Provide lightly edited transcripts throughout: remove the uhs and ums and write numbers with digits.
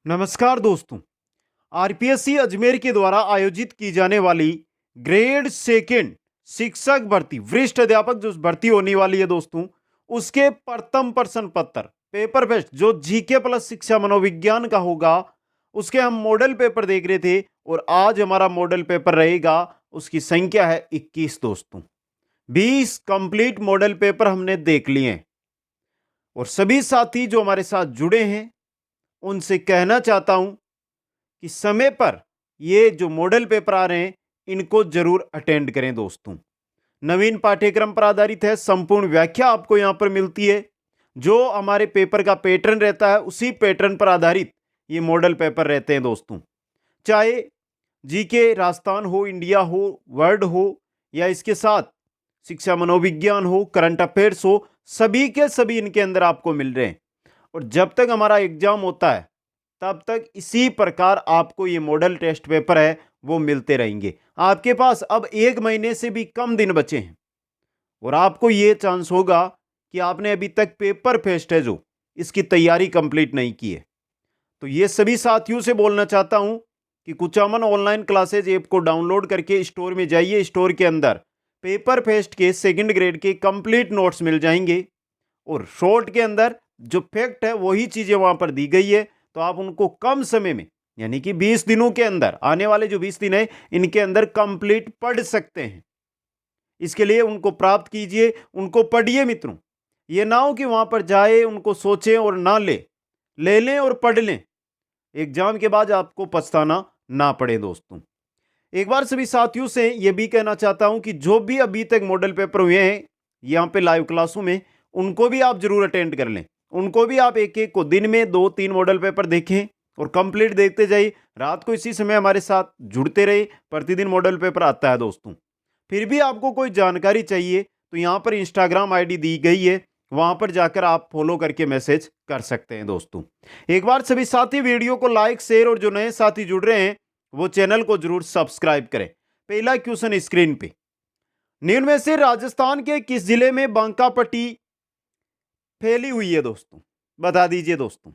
नमस्कार दोस्तों। आरपीएससी अजमेर के द्वारा आयोजित की जाने वाली ग्रेड सेकेंड शिक्षक भर्ती वरिष्ठ अध्यापक जो भर्ती होने वाली है दोस्तों, उसके प्रथम प्रश्न पत्र पेपर टेस्ट जो जीके प्लस शिक्षा मनोविज्ञान का होगा, उसके हम मॉडल पेपर देख रहे थे और आज हमारा मॉडल पेपर रहेगा। उसकी संख्या है 21 दोस्तों। 20 कंप्लीट मॉडल पेपर हमने देख लिए हैं और सभी साथी जो हमारे साथ जुड़े हैं उनसे कहना चाहता हूं कि समय पर ये जो मॉडल पेपर आ रहे हैं इनको जरूर अटेंड करें दोस्तों। नवीन पाठ्यक्रम पर आधारित है, संपूर्ण व्याख्या आपको यहां पर मिलती है। जो हमारे पेपर का पैटर्न रहता है उसी पैटर्न पर आधारित ये मॉडल पेपर रहते हैं दोस्तों। चाहे जीके राजस्थान हो, इंडिया हो, वर्ल्ड हो या इसके साथ शिक्षा मनोविज्ञान हो, करंट अफेयर्स हो, सभी के सभी इनके अंदर आपको मिल रहे हैं। और जब तक हमारा एग्जाम होता है तब तक इसी प्रकार आपको ये मॉडल टेस्ट पेपर है वो मिलते रहेंगे। आपके पास अब 1 महीने से भी कम दिन बचे हैं और आपको ये चांस होगा कि आपने अभी तक पेपर फेस्ट है जो इसकी तैयारी कंप्लीट नहीं की है। तो ये सभी साथियों से बोलना चाहता हूं कि कुचामन ऑनलाइन क्लासेज ऐप को डाउनलोड करके स्टोर में जाइए। स्टोर के अंदर पेपर फेस्ट के सेकंड ग्रेड के कंप्लीट नोट्स मिल जाएंगे और शॉर्ट के अंदर जो फैक्ट है वही चीजें वहां पर दी गई है। तो आप उनको कम समय में यानी कि 20 दिनों के अंदर, आने वाले जो 20 दिन है इनके अंदर कंप्लीट पढ़ सकते हैं। इसके लिए उनको प्राप्त कीजिए, उनको पढ़िए मित्रों। ये ना हो कि वहां पर जाए उनको सोचें और ना ले लें और पढ़ लें, एग्जाम के बाद आपको पछताना ना पड़े दोस्तों। एक बार सभी साथियों से यह भी कहना चाहता हूं कि जो भी अभी तक मॉडल पेपर हुए हैं यहां पे लाइव क्लासों में, उनको भी आप जरूर अटेंड कर लें। उनको भी आप एक एक को दिन में 2-3 मॉडल पेपर देखें और कंप्लीट देखते जाइए। रात को इसी समय हमारे साथ जुड़ते रहे, प्रतिदिन मॉडल पेपर आता है दोस्तों। फिर भी आपको कोई जानकारी चाहिए तो यहां पर इंस्टाग्राम आईडी दी गई है, वहां पर जाकर आप फॉलो करके मैसेज कर सकते हैं दोस्तों। एक बार सभी साथी वीडियो को लाइक शेयर और जो नए साथी जुड़ रहे हैं वो चैनल को जरूर सब्सक्राइब करें। पहला क्वेश्चन स्क्रीन पे, निम्न में से राजस्थान के किस जिले में बांका पट्टी फैली हुई है दोस्तों? बता दीजिए दोस्तों।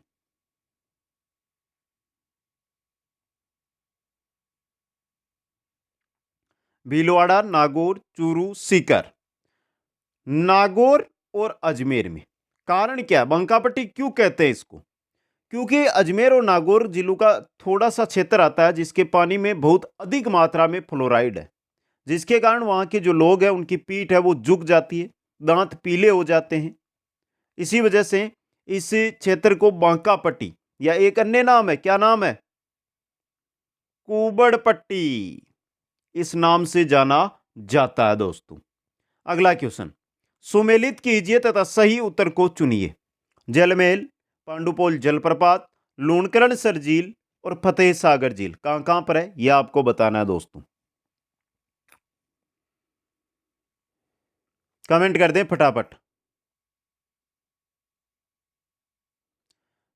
भीलवाड़ा, नागौर, चूरू, सीकर। नागौर और अजमेर में। कारण क्या, बांका पट्टी क्यों कहते हैं इसको? क्योंकि अजमेर और नागौर जिलों का थोड़ा सा क्षेत्र आता है जिसके पानी में बहुत अधिक मात्रा में फ्लोराइड है, जिसके कारण वहां के जो लोग हैं उनकी पीठ है वो झुक जाती है, दांत पीले हो जाते हैं। इसी वजह से इस क्षेत्र को बांका पट्टी या एक अन्य नाम है, क्या नाम है? कुबड़ पट्टी, इस नाम से जाना जाता है दोस्तों। अगला क्वेश्चन, सुमेलित कीजिए तथा सही उत्तर को चुनिए। जलमहल, पांडुपोल जलप्रपात, लूणकरण सर झील और फतेह सागर झील कहां कहां पर है यह आपको बताना है दोस्तों। कमेंट कर दें फटाफट।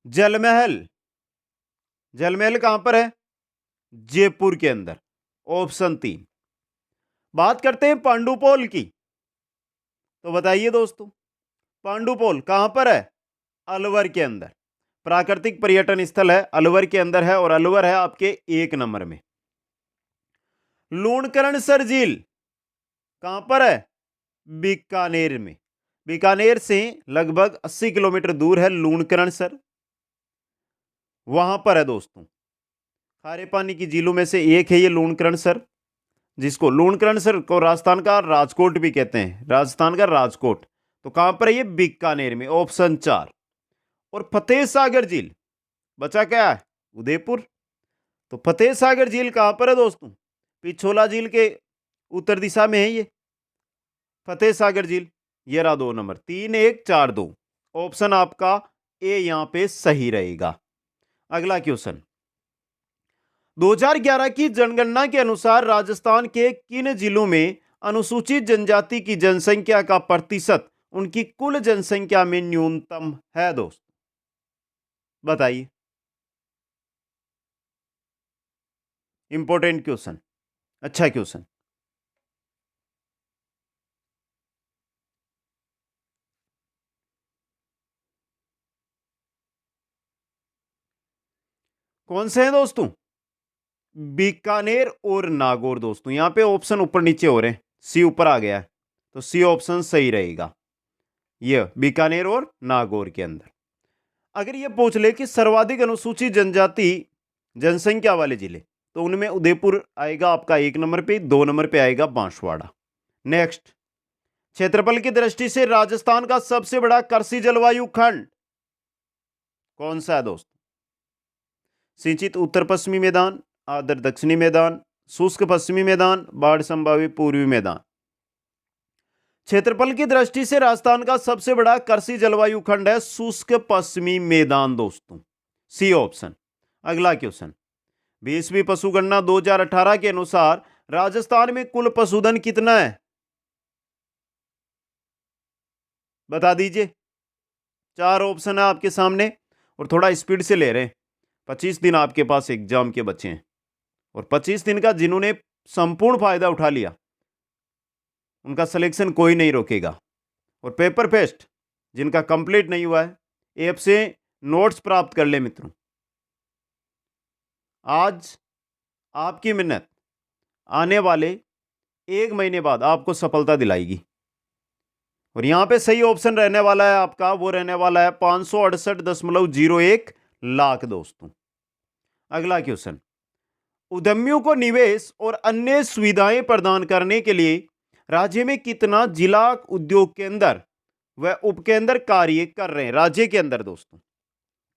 जलमहल, जलमहल कहां पर है? जयपुर के अंदर, ऑप्शन 3। बात करते हैं पांडुपोल की, तो बताइए दोस्तों पांडुपोल कहां पर है? अलवर के अंदर। प्राकृतिक पर्यटन स्थल है, अलवर के अंदर है और अलवर है आपके 1 नंबर में। लूणकरण सर झील कहां पर है? बीकानेर में। बीकानेर से लगभग 80 किलोमीटर दूर है लूणकरण सर, वहां पर है दोस्तों। खारे पानी की झीलों में से एक है ये लूणकरण सर, जिसको लूणकरण सर को राजस्थान का राजकोट भी कहते हैं, राजस्थान का राजकोट। तो कहां पर है ये? बीकानेर में, ऑप्शन 4। और फतेह सागर झील बचा क्या है? उदयपुर। तो फतेह सागर झील कहां पर है दोस्तों? पिछोला झील के उत्तर दिशा में है ये फतेह सागर झील। ये रहा 2 नंबर, 3-1-4-2। ऑप्शन आपका ए यहां पे सही रहेगा। अगला क्वेश्चन, 2011 की जनगणना के अनुसार राजस्थान के किन जिलों में अनुसूचित जनजाति की जनसंख्या का प्रतिशत उनकी कुल जनसंख्या में न्यूनतम है दोस्त? बताइए। इंपॉर्टेंट क्वेश्चन, अच्छा क्वेश्चन। कौन से हैं दोस्तों? बीकानेर और नागौर दोस्तों। यहां पे ऑप्शन ऊपर नीचे हो रहे हैं, सी ऊपर आ गया है, तो सी ऑप्शन सही रहेगा, ये बीकानेर और नागौर के अंदर। अगर ये पूछ ले कि सर्वाधिक अनुसूचित जनजाति जनसंख्या वाले जिले, तो उनमें उदयपुर आएगा आपका 1 नंबर पे, 2 नंबर पे आएगा बांसवाड़ा। नेक्स्ट, क्षेत्रफल की दृष्टि से राजस्थान का सबसे बड़ा कृषि जलवायु खंड कौन सा है दोस्तों? सिंचित उत्तर पश्चिमी मैदान, आर्द्र दक्षिणी मैदान, शुष्क पश्चिमी मैदान, बाढ़ संभावित पूर्वी मैदान। क्षेत्रफल की दृष्टि से राजस्थान का सबसे बड़ा कृषि जलवायु खंड है शुष्क पश्चिमी मैदान दोस्तों, सी ऑप्शन। अगला क्वेश्चन, 20वीं पशु गणना 2018 के अनुसार राजस्थान में कुल पशुधन कितना है? बता दीजिए। 4 ऑप्शन है आपके सामने और थोड़ा स्पीड से ले रहे हैं। 25 दिन आपके पास एग्जाम के बचे हैं और 25 दिन का जिन्होंने संपूर्ण फायदा उठा लिया उनका सिलेक्शन कोई नहीं रोकेगा। और पेपर पेस्ट जिनका कंप्लीट नहीं हुआ है, ऐप से नोट्स प्राप्त कर ले मित्रों। आज आपकी मेहनत आने वाले 1 महीने बाद आपको सफलता दिलाएगी। और यहां पे सही ऑप्शन रहने वाला है आपका, वो रहने वाला है 568.01 लाख दोस्तों। अगला क्वेश्चन, उद्यमियों को निवेश और अन्य सुविधाएं प्रदान करने के लिए राज्य में कितना जिला उद्योग केंद्र व उपकेंद्र कार्य कर रहे हैं राज्य के अंदर दोस्तों?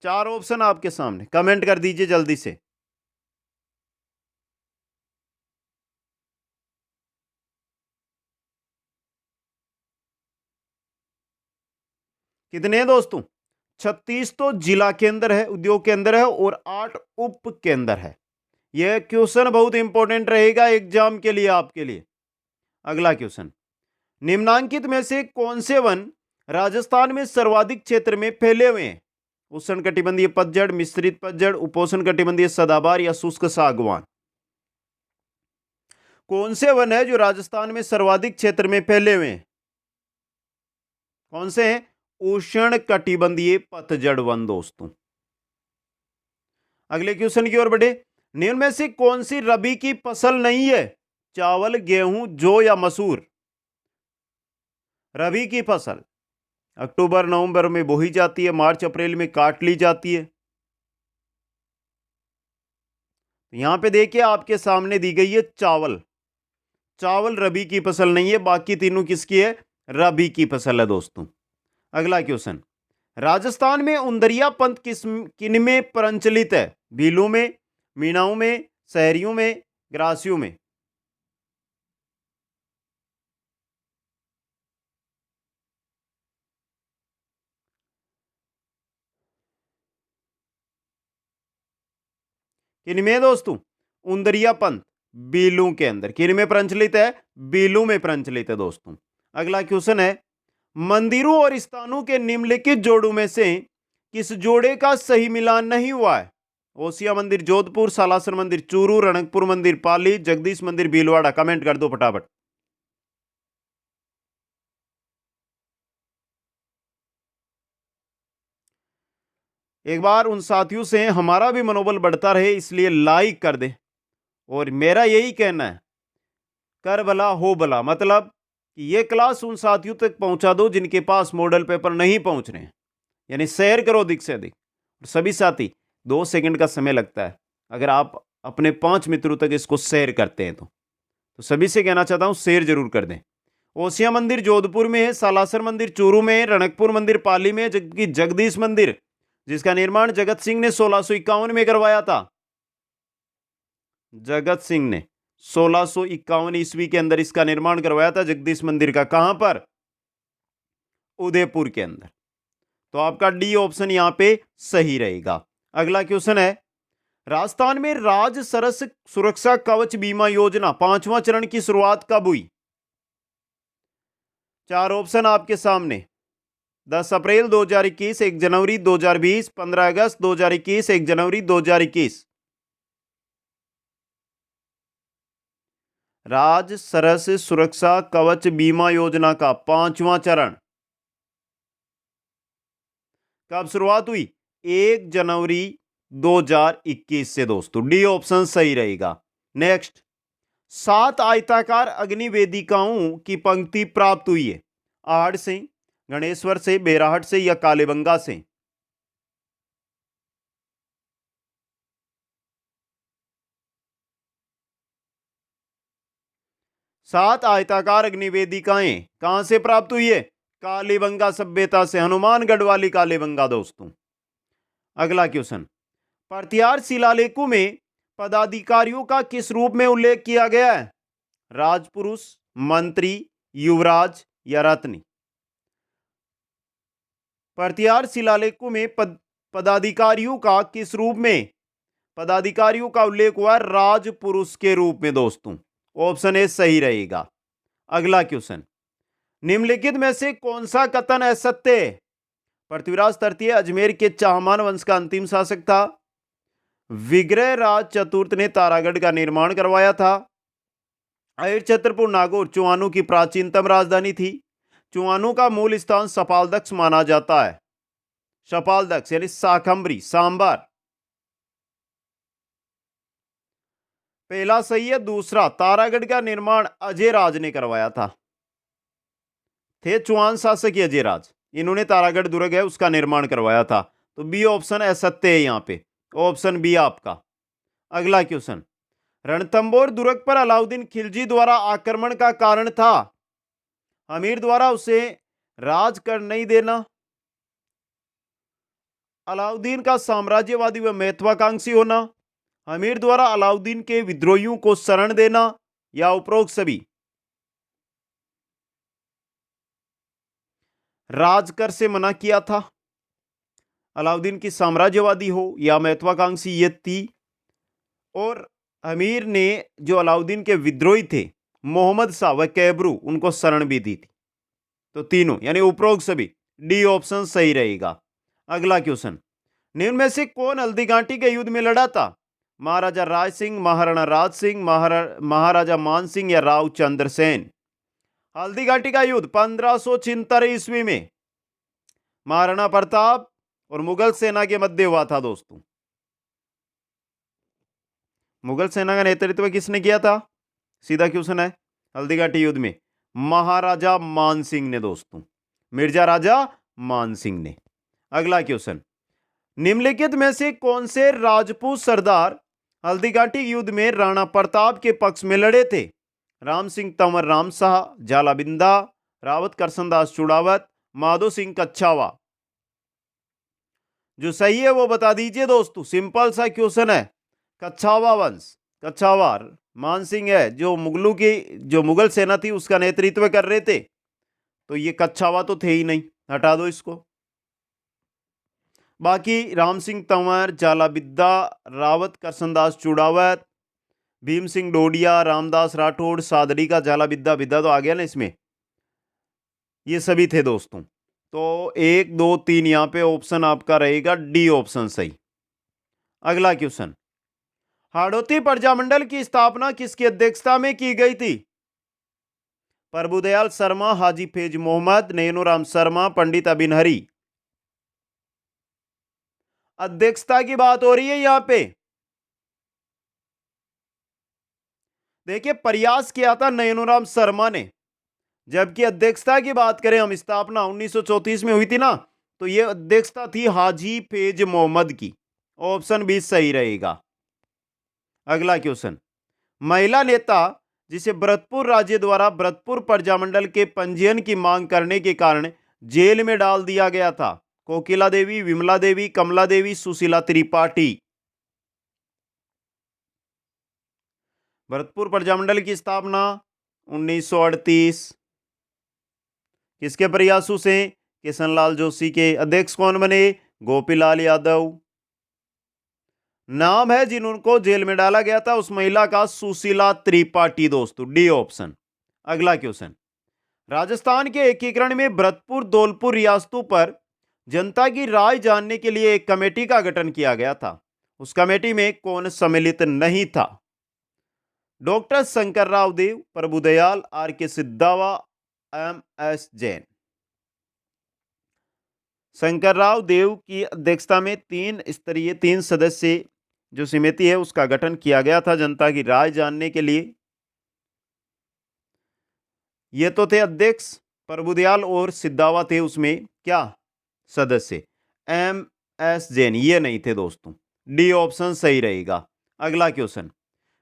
4 ऑप्शन आपके सामने, कमेंट कर दीजिए जल्दी से। कितने हैं दोस्तों? 36 तो जिला केंद्र है, उद्योग केंद्र है और 8 उप केंद्र है। यह क्वेश्चन बहुत इंपॉर्टेंट रहेगा एग्जाम के लिए आपके लिए। अगला क्वेश्चन, निम्नांकित में से कौन से वन राजस्थान में सर्वाधिक क्षेत्र में फैले हुए हैं? उष्णकटिबंधीय पतझड़, मिश्रित पतझड़, उपोष्णकटिबंधीय सदाबहार या शुष्क सागवान। कौन से वन है जो राजस्थान में सर्वाधिक क्षेत्र में फैले हुए हैं? कौन से हैं? उष्णकटिबंधीय पतझड़ वन दोस्तों। अगले क्वेश्चन की ओर बढ़े, निम्न में से कौन सी रबी की फसल नहीं है? चावल, गेहूं, जौ या मसूर। रबी की फसल अक्टूबर नवंबर में बोई जाती है, मार्च अप्रैल में काट ली जाती है। यहां पे देखिए आपके सामने दी गई है चावल। चावल रबी की फसल नहीं है, बाकी तीनों किसकी है? रबी की फसल है दोस्तों। अगला क्वेश्चन, राजस्थान में उंदरिया पंथ किन में प्रचलित है? भीलों में, मीणाओं में, शहरियों में, ग्रासियों में। किन में दोस्तों? उंदरिया पंथ बीलू के अंदर। किन में प्रचलित है? बीलू में प्रचलित है दोस्तों। अगला क्वेश्चन है, मंदिरों और स्थानों के निम्नलिखित जोड़ों में से किस जोड़े का सही मिलान नहीं हुआ है? ओसिया मंदिर जोधपुर, सालासर मंदिर चूरू, रणकपुर मंदिर पाली, जगदीश मंदिर भीलवाड़ा। कमेंट कर दो फटाफट। एक बार उन साथियों से हमारा भी मनोबल बढ़ता रहे इसलिए लाइक कर दे। और मेरा यही कहना है, कर भला हो भला, मतलब कि ये क्लास उन साथियों तक पहुंचा दो जिनके पास मॉडल पेपर नहीं पहुंच रहे हैं, यानी शेयर करो अधिक से अधिक। सभी साथी, 2 सेकंड का समय लगता है, अगर आप अपने 5 मित्रों तक इसको शेयर करते हैं तो सभी से कहना चाहता हूं शेयर जरूर कर दें। ओसिया मंदिर जोधपुर में है, सालासर मंदिर चूरू में है, रणकपुर मंदिर पाली में, जबकि जगदीश मंदिर जिसका निर्माण जगत सिंह ने 1651 में करवाया था। जगत सिंह ने 1651 ईस्वी के अंदर इसका निर्माण करवाया था जगदीश मंदिर का। कहां पर? उदयपुर के अंदर। तो आपका डी ऑप्शन यहां पे सही रहेगा। अगला क्वेश्चन है, राजस्थान में राज सरस सुरक्षा कवच बीमा योजना 5वां चरण की शुरुआत कब हुई? 4 ऑप्शन आपके सामने, 10 अप्रैल 2021, 1 जनवरी 2020, 15 अगस्त 2021, 1 जनवरी 2021। राज सरस सुरक्षा कवच बीमा योजना का 5वां चरण कब शुरुआत हुई? 1 जनवरी 2021 से दोस्तों। डी ऑप्शन सही रहेगा। नेक्स्ट, 7 आयताकार अग्नि वेदिकाओं की पंक्ति प्राप्त हुई है। आहड़ से, गणेश्वर से, बेराहट से या कालेबंगा से? 7 आयताकार अग्निवेदिकाएं कहां से प्राप्त हुई है? कालीबंगा सभ्यता से, हनुमानगढ़ वाली कालीबंगा दोस्तों। अगला क्वेश्चन, प्रतिहार शिलालेखों में पदाधिकारियों का किस रूप में उल्लेख किया गया है? राजपुरुष, मंत्री, युवराज या रत्नी? प्रतिहार शिलालेखों में पदाधिकारियों का किस रूप में, पदाधिकारियों का उल्लेख हुआ? राजपुरुष के रूप में दोस्तों। ऑप्शन ए सही रहेगा। अगला क्वेश्चन, निम्नलिखित में से कौन सा कथन असत्य है? पृथ्वीराज तृतीय अजमेर के चाहमान वंश का अंतिम शासक था। विग्रह राज चतुर्थ ने तारागढ़ का निर्माण करवाया था। अहिर छत्रपुर नागौर चौहानों की प्राचीनतम राजधानी थी। चौहानों का मूल स्थान सपालदक्ष माना जाता है। सपालदक्ष यानी शाकंभरी, सांबर। पहला सही है। दूसरा, तारागढ़ का निर्माण अजय राज ने करवाया था। थे चौहान शासक अजय राज, इन्होंने तारागढ़ दुर्ग है उसका निर्माण करवाया था। तो बी ऑप्शन असत्य है यहां पे। ऑप्शन बी आपका। अगला क्वेश्चन, रणथंभौर दुर्ग पर अलाउद्दीन खिलजी द्वारा आक्रमण का कारण था? अमीर द्वारा उसे राज कर नहीं देना, अलाउद्दीन का साम्राज्यवादी व महत्वाकांक्षी होना, अमीर द्वारा अलाउद्दीन के विद्रोहियों को शरण देना या उपरोक्त सभी? राजकर से मना किया था, अलाउद्दीन की साम्राज्यवादी हो या महत्वाकांक्षी, ये थी। और अमीर ने जो अलाउद्दीन के विद्रोही थे मोहम्मद शाह व कैबरू, उनको शरण भी दी थी। तो तीनों यानी उपरोक्त सभी। डी ऑप्शन सही रहेगा। अगला क्वेश्चन, निम्न में से कौन हल्दीघाटी के युद्ध में लड़ा था? महाराजा राय सिंह, महाराणा राज सिंह, महाराजा मान सिंह या राव चंद्रसेन? हल्दीघाटी का युद्ध 1576 ईस्वी में महाराणा प्रताप और मुगल सेना के मध्य हुआ था दोस्तों। मुगल सेना का नेतृत्व किसने किया था? सीधा क्वेश्चन है। हल्दीघाटी युद्ध में महाराजा मान सिंह ने दोस्तों, मिर्जा राजा मान सिंह ने। अगला क्वेश्चन, निम्नलिखित में से कौन से राजपूत सरदार हल्दीघाटी युद्ध में राणा प्रताप के पक्ष में लड़े थे? राम सिंह तंवर रामशाह, झालाबिंदा, रावत करसनदास चुड़ावत, माधो सिंह कच्छावा? जो सही है वो बता दीजिए दोस्तों, सिंपल सा क्वेश्चन है। कच्छावा वंश, कच्छावा मान सिंह है जो मुगल सेना थी उसका नेतृत्व कर रहे थे। तो ये कच्छावा तो थे ही नहीं, हटा दो इसको। बाकी राम सिंह तंवर, झालाबिद्दा, रावत करसनदास चुड़ावत, भीम सिंह डोडिया, रामदास राठौड़, सादड़ी का झालाबिद्दा, बिद्दा तो आ गया ना इसमें, ये सभी थे दोस्तों। तो 1 2 3 यहां पे ऑप्शन आपका रहेगा डी ऑप्शन सही। अगला क्वेश्चन, हाड़ौती प्रजामंडल की स्थापना किसकी अध्यक्षता में की गई थी? प्रभुदयाल शर्मा, हाजी फैज मोहम्मद, नैनोराम शर्मा, पंडित अबिन हरी? अध्यक्षता की बात हो रही है यहां पे। देखिए प्रयास किया था नैनोराम शर्मा ने, जबकि अध्यक्षता की बात करें हम, स्थापना 1934 में हुई थी ना, तो यह अध्यक्षता थी हाजी फैज मोहम्मद की। ऑप्शन बी सही रहेगा। अगला क्वेश्चन, महिला नेता जिसे भरतपुर राज्य द्वारा भरतपुर प्रजामंडल के पंजीयन की मांग करने के कारण जेल में डाल दिया गया था? कोकिला देवी, विमला देवी, कमला देवी, सुशीला त्रिपाठी? भरतपुर प्रजामंडल की स्थापना 1938 किसके प्रयासों से? किशनलाल जोशी के। अध्यक्ष कौन बने? गोपीलाल यादव। नाम है जिनको जेल में डाला गया था उस महिला का, सुशीला त्रिपाठी दोस्तों। D option. अगला क्वेश्चन, राजस्थान के एकीकरण में भरतपुर धौलपुर रियासतों पर जनता की राय जानने के लिए एक कमेटी का गठन किया गया था। उस कमेटी में कौन सम्मिलित नहीं था? Doctor Shankar Rao Dev, Prabhudayal, R K Sidhva, M S Jain? Shankar Rao Dev की अध्यक्षता में 3 सदस्य जो समिति है उसका गठन किया गया था जनता की राय जानने के लिए। ये तो थे अध्यक्ष, प्रभुदयाल और सिद्धावा थे उसमें क्या सदस्य। एम एस जैन ये नहीं थे दोस्तों। डी ऑप्शन सही रहेगा। अगला क्वेश्चन,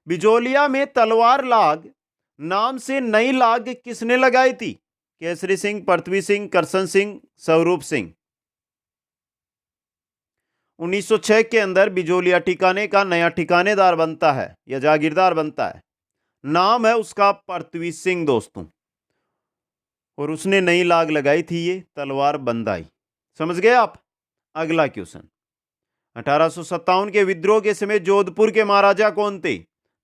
बिजोलिया में तलवार लाग नाम से नई लाग किसने लगाई थी? केसरी सिंह, पृथ्वी सिंह, करसन सिंह, स्वरूप सिंह। 1906 के अंदर बिजोलिया ठिकाने का नया ठिकानेदार बनता है या जागीरदार बनता है। नाम है उसका पृथ्वी सिंह दोस्तों, और उसने नई लाग लगाई थी ये तलवार बंदाई। समझ गए आप? अगला क्वेश्चन, 1857 के विद्रोह के समय जोधपुर के महाराजा कौन थे?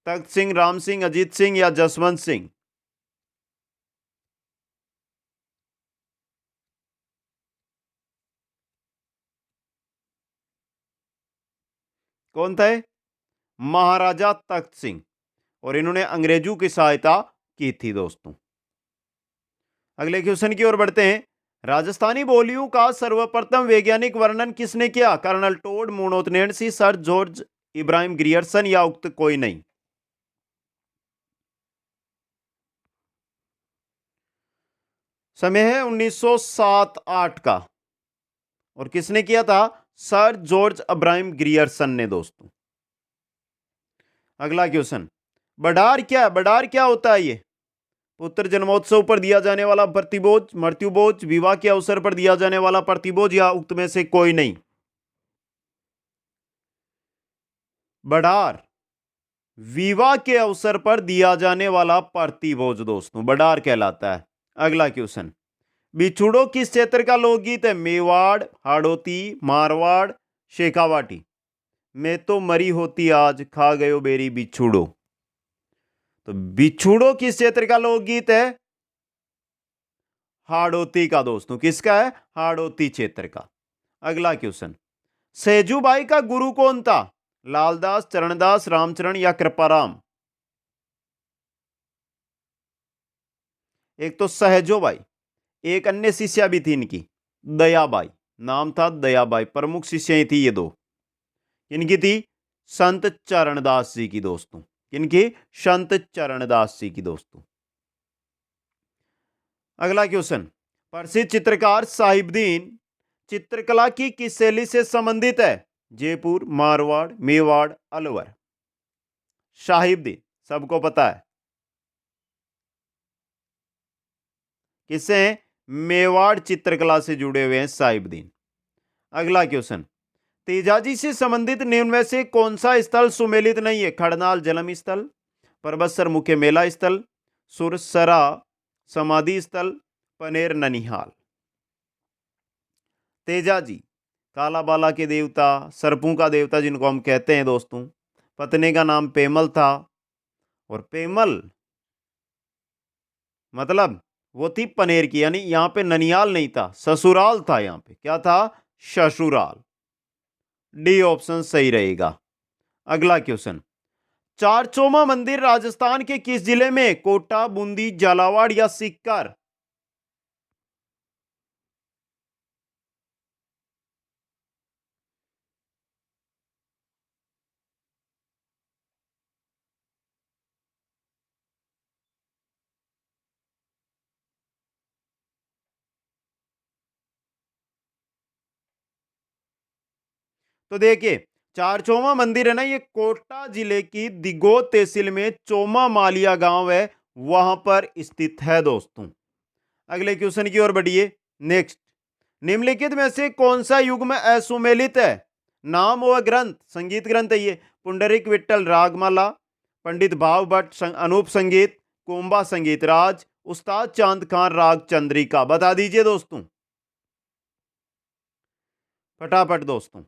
तख्त सिंह, राम सिंह, अजीत सिंह या जसवंत सिंह? कौन थे? महाराजा तख्त सिंह, और इन्होंने अंग्रेजों की सहायता की थी दोस्तों। अगले क्वेश्चन की ओर बढ़ते हैं। राजस्थानी बोलियों का सर्वप्रथम वैज्ञानिक वर्णन किसने किया? Colonel Tod, Munot Nainsi, sir George Abraham Grierson या उक्त कोई नहीं? समय है 1907-8 का, और किसने किया था? सर जॉर्ज इब्राहिम ग्रियर्सन ने दोस्तों। अगला क्वेश्चन, बडार क्या है? बडार क्या होता है? ये पुत्र जन्मोत्सव पर दिया जाने वाला प्रतिभोज, मृत्युभोज, विवाह के अवसर पर दिया जाने वाला प्रतिभोज या उक्त में से कोई नहीं? बडार विवाह के अवसर पर दिया जाने वाला प्रतिभोज दोस्तों बडार कहलाता है। अगला क्वेश्चन, बिछुड़ो किस क्षेत्र का लोकगीत है? मेवाड़, हाड़ौती, मारवाड़, शेखावाटी। मैं तो मरी होती आज खा गयो बेरी बिछुड़ो। तो बिछुड़ो किस क्षेत्र का लोकगीत है? हाड़ौती का दोस्तों। किसका है? हाड़ौती क्षेत्र का। अगला क्वेश्चन, सेजूबाई का गुरु कौन था? लालदास, चरणदास, रामचरण या कृपाराम? एक तो सहजोबाई, एक अन्य शिष्या भी थी इनकी दयाबाई, नाम था दयाबाई। प्रमुख शिष्या ही थी ये दो। इनकी थी संत चरणदास जी की दोस्तों। इनकी संत चरणदास जी की दोस्तों। अगला क्वेश्चन, प्रसिद्ध चित्रकार साहिबदीन चित्रकला की किस शैली से संबंधित है? जयपुर, मारवाड़, मेवाड़, अलवर। साहिबदीन सबको पता है किससे? मेवाड़ चित्रकला से जुड़े हुए हैं साहिबदीन। अगला क्वेश्चन, तेजाजी से संबंधित निम्न में से कौन सा स्थल सुमेलित नहीं है? खड़नाल जलम स्थल, परबतसर मुख्य मेला स्थल, सुरसरा समाधि स्थल, पनेर ननिहाल। तेजाजी कालाबाला के देवता, सर्पों का देवता जिनको हम कहते हैं दोस्तों। पत्नी का नाम पेमल था, और पेमल मतलब वो थी पनेर की, यानी यहां पे ननियाल नहीं था, ससुराल था। यहां पे क्या था? ससुराल। डी ऑप्शन सही रहेगा। अगला क्वेश्चन, चारचोमा मंदिर राजस्थान के किस जिले में? कोटा, बूंदी, झालावाड़ या सीकर? तो देखिए, चारचोमा मंदिर है ना, ये कोटा जिले की दिगोद तहसील में चोमा मालिया गांव है, वहां पर स्थित है दोस्तों। अगले क्वेश्चन की ओर बढ़िए। नेक्स्ट, निम्नलिखित में से कौन सा युग्म असुमेलित है? नाम व ग्रंथ, संगीत ग्रंथ है ये। पुंडरिक विट्ठल रागमाला, पंडित भाव भट्ट अनूप संगीत, कोम्बा संगीत राज, उस्ताद चांद खान राग चंद्रिका। बता दीजिए दोस्तों फटाफट दोस्तों।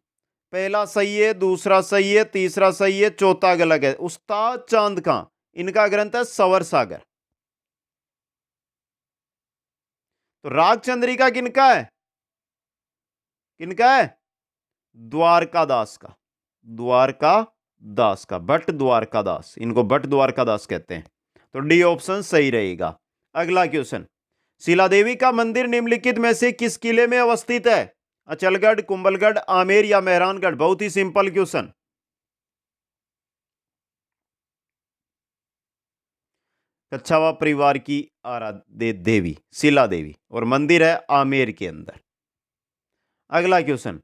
पहला सही है, दूसरा सही है, तीसरा सही है, चौथा गलत है। उस्ताद चांद खां, इनका ग्रंथ है सवर सागर। तो राग चंद्रिका किनका है? किनका है? द्वारका दास का। द्वारका दास का, भट्ट द्वारका दास, इनको भट्ट द्वारका दास कहते हैं। तो डी ऑप्शन सही रहेगा। अगला क्वेश्चन, शिला देवी का मंदिर निम्नलिखित में से किस किले में अवस्थित है? अचलगढ़, कुंभलगढ़, आमेर या मेहरानगढ़? बहुत ही सिंपल क्वेश्चन। कच्छावा परिवार की आराध्य देवी शिला देवी, और मंदिर है आमेर के अंदर। अगला क्वेश्चन,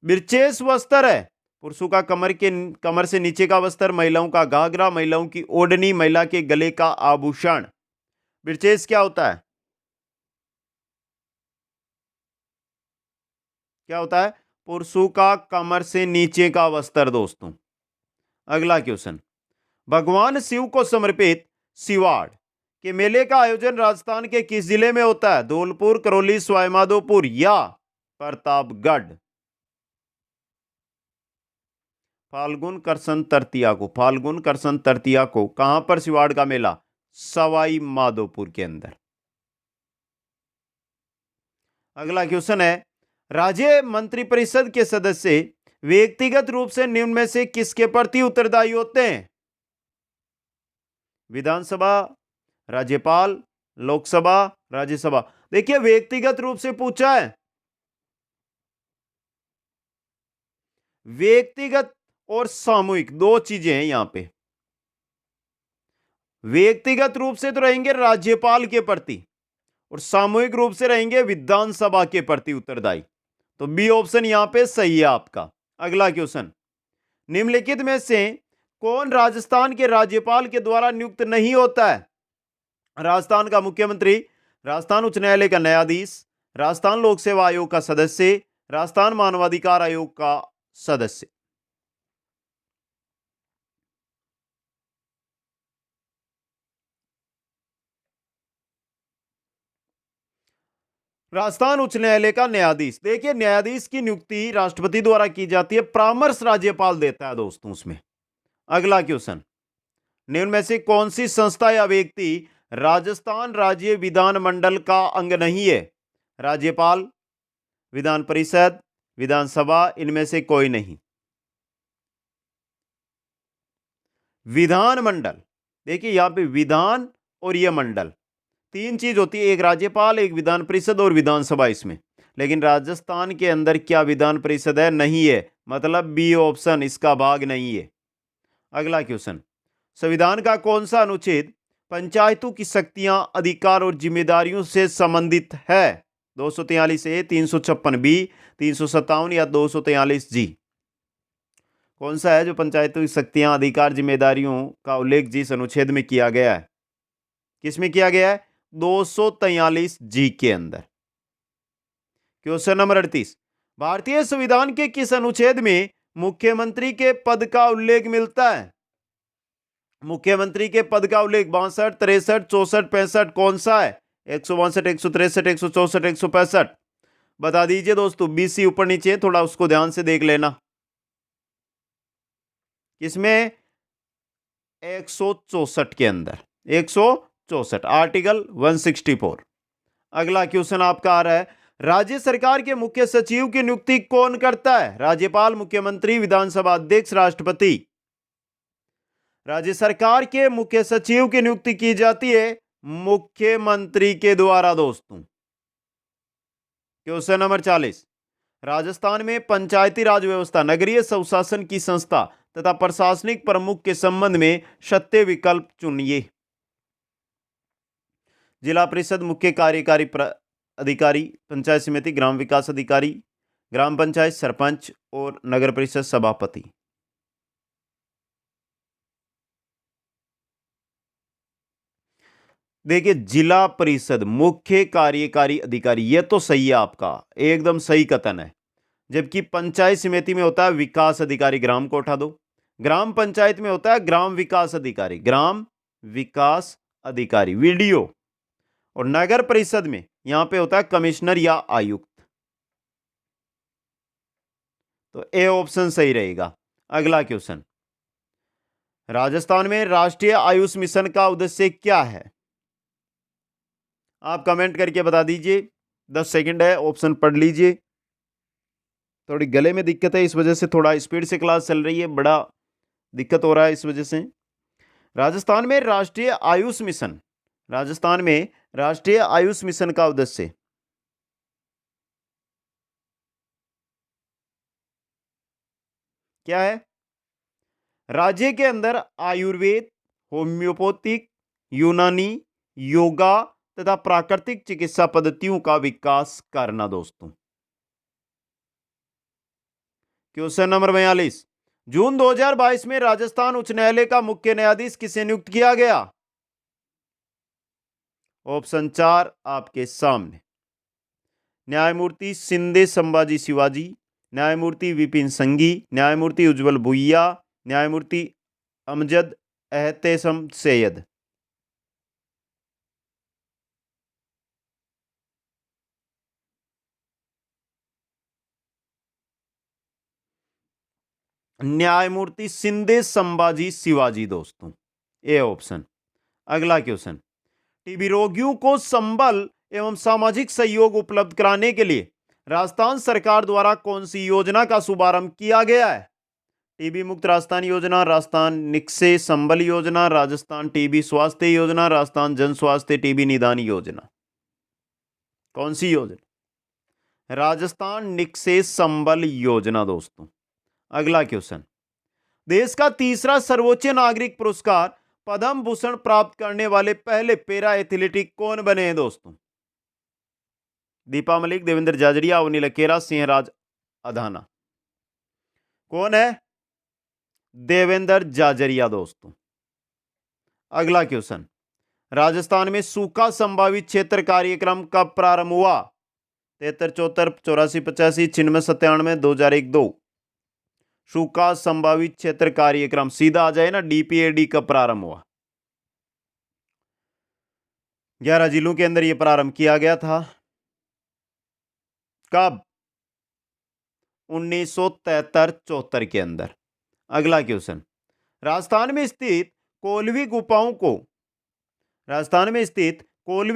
बिरचेस वस्त्र है पुरुषों का कमर से नीचे का वस्त्र, महिलाओं का घाघरा, महिलाओं की ओढ़नी, महिला के गले का आभूषण। बिरचेस क्या होता है? क्या होता है? पुरुषों का कमर से नीचे का वस्त्र दोस्तों। अगला क्वेश्चन, भगवान शिव को समर्पित शिवाड़ के मेले का आयोजन राजस्थान के किस जिले में होता है? धौलपुर, करौली, सवाईमाधोपुर या प्रतापगढ़? फाल्गुन करसन तृतीया को कहां पर शिवाड़ का मेला? सवाई माधोपुर के अंदर। अगला क्वेश्चन है, राज्य मंत्रिपरिषद के सदस्य व्यक्तिगत रूप से निम्न में से किसके प्रति उत्तरदायी होते हैं? विधानसभा, राज्यपाल, लोकसभा, राज्यसभा? देखिए व्यक्तिगत रूप से पूछा है। व्यक्तिगत और सामूहिक दो चीजें हैं यहां पे। व्यक्तिगत रूप से तो रहेंगे राज्यपाल के प्रति, और सामूहिक रूप से रहेंगे विधानसभा के प्रति उत्तरदायी। तो बी ऑप्शन यहां पे सही है आपका। अगला क्वेश्चन, निम्नलिखित में से कौन राजस्थान के राज्यपाल के द्वारा नियुक्त नहीं होता है? राजस्थान का मुख्यमंत्री, राजस्थान उच्च न्यायालय का न्यायाधीश, राजस्थान लोक सेवा आयोग का सदस्य, राजस्थान मानवाधिकार आयोग का सदस्य? राजस्थान उच्च न्यायालय का न्यायाधीश। देखिए न्यायाधीश की नियुक्ति राष्ट्रपति द्वारा की जाती है, परामर्श राज्यपाल देता है दोस्तों उसमें। अगला क्वेश्चन, निम्न में से कौन सी संस्था या व्यक्ति राजस्थान राज्य विधानमंडल का अंग नहीं है? राज्यपाल, विधान परिषद, विधानसभा, इनमें से कोई नहीं। विधानमंडल, देखिए यहां पे विधान और यह मंडल तीन चीज होती है, एक राज्यपाल, एक विधान परिषद और विधानसभा इसमें। लेकिन राजस्थान के अंदर क्या विधान परिषद है? नहीं है, मतलब बी ऑप्शन इसका भाग नहीं है। अगला क्वेश्चन, संविधान का कौन सा अनुच्छेद पंचायतों की शक्तियां, अधिकार और जिम्मेदारियों से संबंधित है? 243 ए, 356 बी, 357 या 243 जी? कौन सा है जो पंचायतों की शक्तियां, अधिकार, जिम्मेदारियों का उल्लेख जिस अनुच्छेद में किया गया है? किसमें किया गया है? 243 जी के अंदर। क्वेश्चन नंबर 38, भारतीय संविधान के किस अनुच्छेद में मुख्यमंत्री के पद का उल्लेख मिलता है? मुख्यमंत्री के पद का उल्लेख 62, 63, 64, 65 कौन सा है? 162, 163, 164, 165? बता दीजिए दोस्तों, बीसी ऊपर नीचे थोड़ा उसको ध्यान से देख लेना। किसमें? 164 के अंदर, 164 आर्टिकल 164। अगला क्वेश्चन आपका आ रहा है, राज्य सरकार के मुख्य सचिव की नियुक्ति कौन करता है? राज्यपाल, मुख्यमंत्री, विधानसभा अध्यक्ष, राष्ट्रपति? राज्य सरकार के मुख्य सचिव की नियुक्ति की जाती है मुख्यमंत्री के द्वारा दोस्तों। क्वेश्चन नंबर 40, राजस्थान में पंचायती राज व्यवस्था, नगरीय स्वशासन की संस्था तथा प्रशासनिक प्रमुख के संबंध में सत्य विकल्प चुनिए। जिला परिषद, मुख्य कार्यकारी अधिकारी, पंचायत समिति, ग्राम विकास अधिकारी, ग्राम पंचायत सरपंच और नगर परिषद सभापति? देखिए जिला परिषद मुख्य कार्यकारी अधिकारी, यह तो सही है आपका, एकदम सही कथन है। जबकि पंचायत समिति में होता है विकास अधिकारी, ग्राम को उठा दो। ग्राम पंचायत में होता है ग्राम विकास अधिकारी, ग्राम विकास अधिकारी वीडियो। और नगर परिषद में यहां पे होता है कमिश्नर या आयुक्त। तो ए ऑप्शन सही रहेगा। अगला क्वेश्चन, राजस्थान में राष्ट्रीय आयुष मिशन का उद्देश्य क्या है? आप कमेंट करके बता दीजिए, 10 सेकंड है, ऑप्शन पढ़ लीजिए। थोड़ी गले में दिक्कत है, इस वजह से थोड़ा स्पीड से क्लास चल रही है, बड़ा दिक्कत हो रहा है इस वजह से। राजस्थान में राष्ट्रीय आयुष मिशन, राजस्थान में राष्ट्रीय आयुष मिशन का उद्देश्य क्या है? राज्य के अंदर आयुर्वेद, होम्योपैथिक, यूनानी, योगा तथा प्राकृतिक चिकित्सा पद्धतियों का विकास करना दोस्तों। क्वेश्चन नंबर 42, जून 2022 में राजस्थान उच्च न्यायालय का मुख्य न्यायाधीश किसे नियुक्त किया गया? ऑप्शन 4 आपके सामने। न्यायमूर्ति शिंदे संभाजी शिवाजी, न्यायमूर्ति विपिन संघी, न्यायमूर्ति उज्जवल भुइया, न्यायमूर्ति अमजद एहतेसम सैयद। न्यायमूर्ति शिंदे संभाजी शिवाजी दोस्तों, ए ऑप्शन। अगला क्वेश्चन, टीबी रोगियों को संबल एवं सामाजिक सहयोग उपलब्ध कराने के लिए राजस्थान सरकार द्वारा कौन सी योजना का शुभारंभ किया गया है? टीबी मुक्त राजस्थान योजना, राजस्थान निक्षय संबल योजना, राजस्थान टीबी स्वास्थ्य योजना, राजस्थान जन स्वास्थ्य टीबी निदान योजना। कौन सी योजना? राजस्थान निक्षय संबल योजना दोस्तों। अगला क्वेश्चन, देश का तीसरा सर्वोच्च नागरिक पुरस्कार पद्म भूषण प्राप्त करने वाले पहले पैरा एथलेटिक कौन बने हैं दोस्तों? दीपा मलिक, देवेंद्र जाजरिया, अवनी लकेरा, सिंहराज अधाना। कौन है? देवेंद्र जाजरिया दोस्तों। अगला क्वेश्चन, राजस्थान में सूखा संभावित क्षेत्र कार्यक्रम कब प्रारंभ हुआ? 73, 74, 84, 85, 96, 97, 2001-2। सूखा संभावित क्षेत्र कार्यक्रम सीधा आ जाए ना, डीपीएडी कब प्रारंभ हुआ? 11 जिलों के अंदर यह प्रारंभ किया गया था। कब? 1973-74 के अंदर। अगला क्वेश्चन, राजस्थान में स्थित कोलवी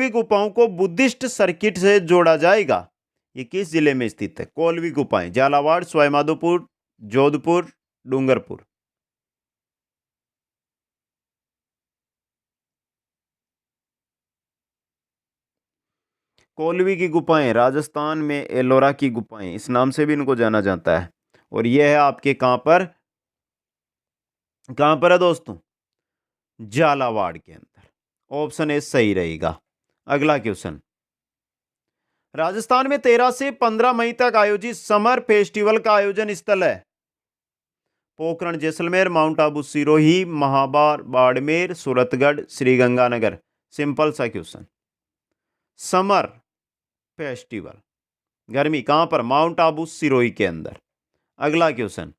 गुफाओं को बुद्धिस्ट सर्किट से जोड़ा जाएगा। ये किस जिले में स्थित है? कोलवी गुफाएं, झालावाड़, सवाईमाधोपुर, जोधपुर, डूंगरपुर। कोलवी की गुफाएं राजस्थान में, एलोरा की गुफाएं इस नाम से भी इनको जाना जाता है। और यह है आपके कहां पर है दोस्तों? झालावाड़ के अंदर। ऑप्शन ए सही रहेगा। अगला क्वेश्चन, राजस्थान में 13 से 15 मई तक आयोजित समर फेस्टिवल का आयोजन स्थल है? पोखरण, जैसलमेर, माउंट आबू, सिरोही, महाबार, बाड़मेर, सूरतगढ़, श्रीगंगानगर। सिंपल सा क्वेश्चन। समर फेस्टिवल गर्मी कहां पर? माउंट आबू, सिरोही के अंदर। अगला क्वेश्चन,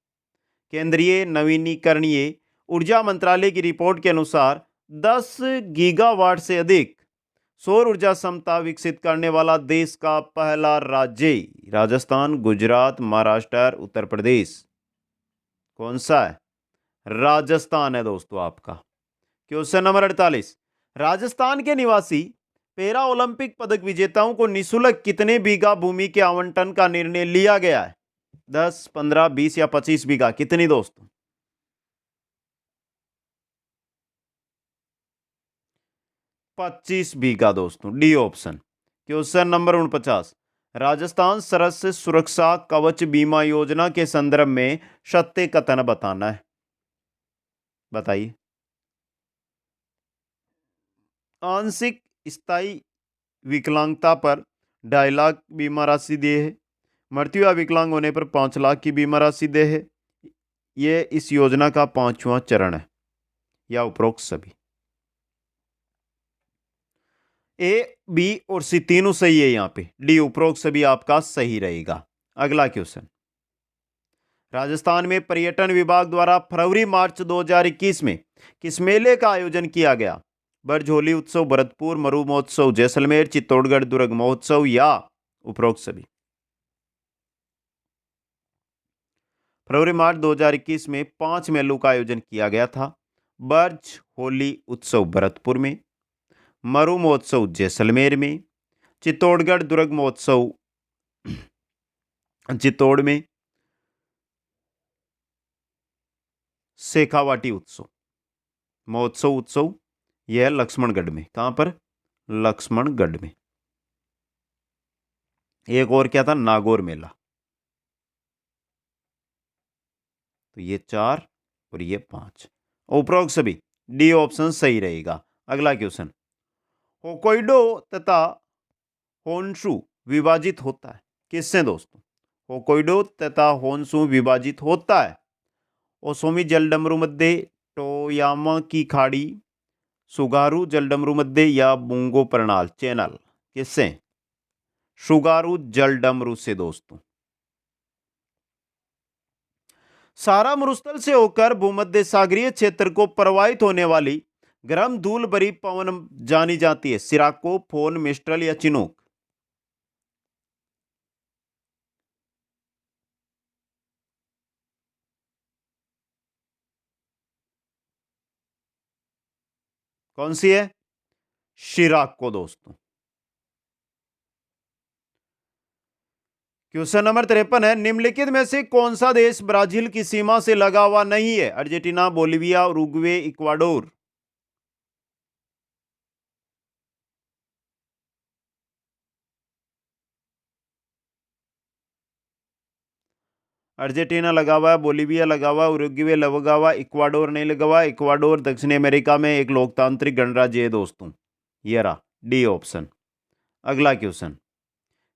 केंद्रीय नवीनीकरणीय ऊर्जा मंत्रालय की रिपोर्ट के अनुसार 10 गीगावाट से अधिक सौर ऊर्जा क्षमता विकसित करने वाला देश का पहला राज्य राजस्थान, गुजरात, महाराष्ट्र, उत्तर प्रदेश। कौन सा है? राजस्थान है दोस्तों आपका। क्वेश्चन नंबर 48, राजस्थान के निवासी पैरा ओलंपिक पदक विजेताओं को निःशुल्क कितने बीघा भूमि के आवंटन का निर्णय लिया गया है? 10, 15, 20 या 25 बीघा? कितनी दोस्तों? 25 बीघा दोस्तों, D option. Question number 49, Rajasthan Saras Suraksha Kavach बीमा योजना के संदर्भ में सत्य कथन बताना है। बताइए। आंशिक स्थायी विकलांगता पर 2.5 लाख बीमा राशि दे है। मृत्यु या विकलांग होने पर 5 लाख की बीमा राशि दे है। यह इस योजना का 5वां चरण है, या उपरोक्त सभी। ए, बी और सी तीनों सही है। यहां पे डी उपरोक्त सभी आपका सही रहेगा। अगला क्वेश्चन, राजस्थान में पर्यटन विभाग द्वारा फरवरी मार्च 2021 में किस मेले का आयोजन किया गया? बरझोली उत्सव, भरतपुर, मरु महोत्सव, जैसलमेर, चित्तौड़गढ़ दुर्ग महोत्सव या उपरोक्त सभी। फरवरी मार्च 2021 में 5 मेलों का आयोजन किया गया था। बर्ज होली उत्सव भरतपुर में, मरु महोत्सव जैसलमेर में, चित्तौड़गढ़ दुर्ग महोत्सव चित्तौड़ में, शेखावाटी उत्सव यह लक्ष्मणगढ़ में। कहां पर? लक्ष्मणगढ़ में। एक और क्या था? नागौर मेला। तो ये 4 और ये 5, उपरोक्त सभी डी ऑप्शन सही रहेगा। अगला क्वेश्चन, होकोइडो तथा होन्शु विभाजित होता है किससे दोस्तों? होकोइडो तथा होन्शु विभाजित होता है ओसोमी जलडमरू मध्ये, टोयामा की खाड़ी, सुगारू जलडमरू मध्ये या बुंगो प्रणाल चैनल, किससे? सुगारू जलडमरू से दोस्तों। सारा मरुस्थल से होकर भूमध्य सागरीय क्षेत्र को प्रवाहित होने वाली गर्म धूल भरी पवन जानी जाती है, सिराको, फोन, मिस्ट्रल या चिनूक? कौन सी है? शिराको दोस्तों। क्वेश्चन नंबर 53 है, निम्नलिखित में से कौन सा देश ब्राजील की सीमा से लगा हुआ नहीं है? Argentina, Bolivia, Uruguay, Ecuador? Argentina लगा हुआ है, बोलिविया लगा हुआ, उरुग्वे लगा हुआ, इक्वाडोर नहीं लगा हुआ। इक्वाडोर दक्षिण अमेरिका में एक लोकतांत्रिक गणराज्य है दोस्तों। ये रहा डी ऑप्शन। अगला क्वेश्चन,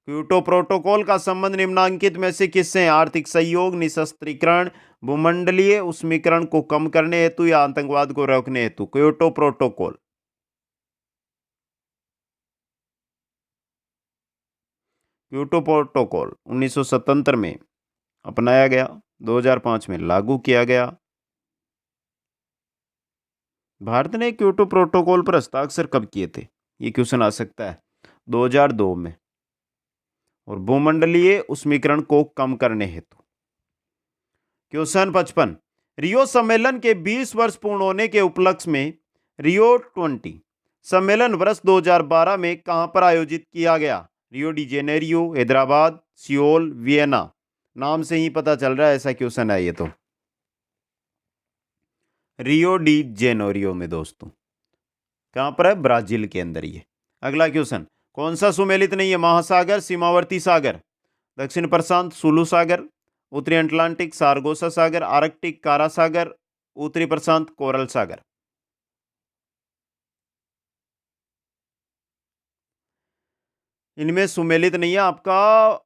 क्योटो प्रोटोकॉल का संबंध निम्नांकित में से किससे है? आर्थिक सहयोग, निशस्त्रीकरण, भूमंडलीय उष्मीकरण को कम करने हेतु या आतंकवाद को रोकने हेतु? Kyoto protocol. क्योटो प्रोटोकॉल 1977 में अपनाया गया, 2005 में लागू किया गया। भारत ने क्योटो प्रोटोकॉल पर हस्ताक्षर कब किए थे? ये क्वेश्चन आ सकता है 2002 में, और भूमंडलीय उष्मीकरण को कम करने हेतु। क्वेश्चन 55, रियो सम्मेलन के 20 वर्ष पूर्ण होने के उपलक्ष्य में रियो 20 सम्मेलन वर्ष 2012 में कहां पर आयोजित किया गया? Rio de Janeiro, Hyderabad, Seoul, Vienna? नाम से ही पता चल रहा है ऐसा क्वेश्चन है ये तो। रियो डी जेनेरियो में दोस्तों। कहां पर है? ब्राजील के अंदर ये। अगला क्वेश्चन, कौन सा सुमेलित नहीं है? महासागर, सीमावर्ती सागर, दक्षिण प्रशांत सुलू सागर, उत्तरी अटलांटिक सारगोसा सागर, आर्कटिक कारा सागर, उत्तरी प्रशांत कोरल सागर? इनमें सुमेलित नहीं है आपका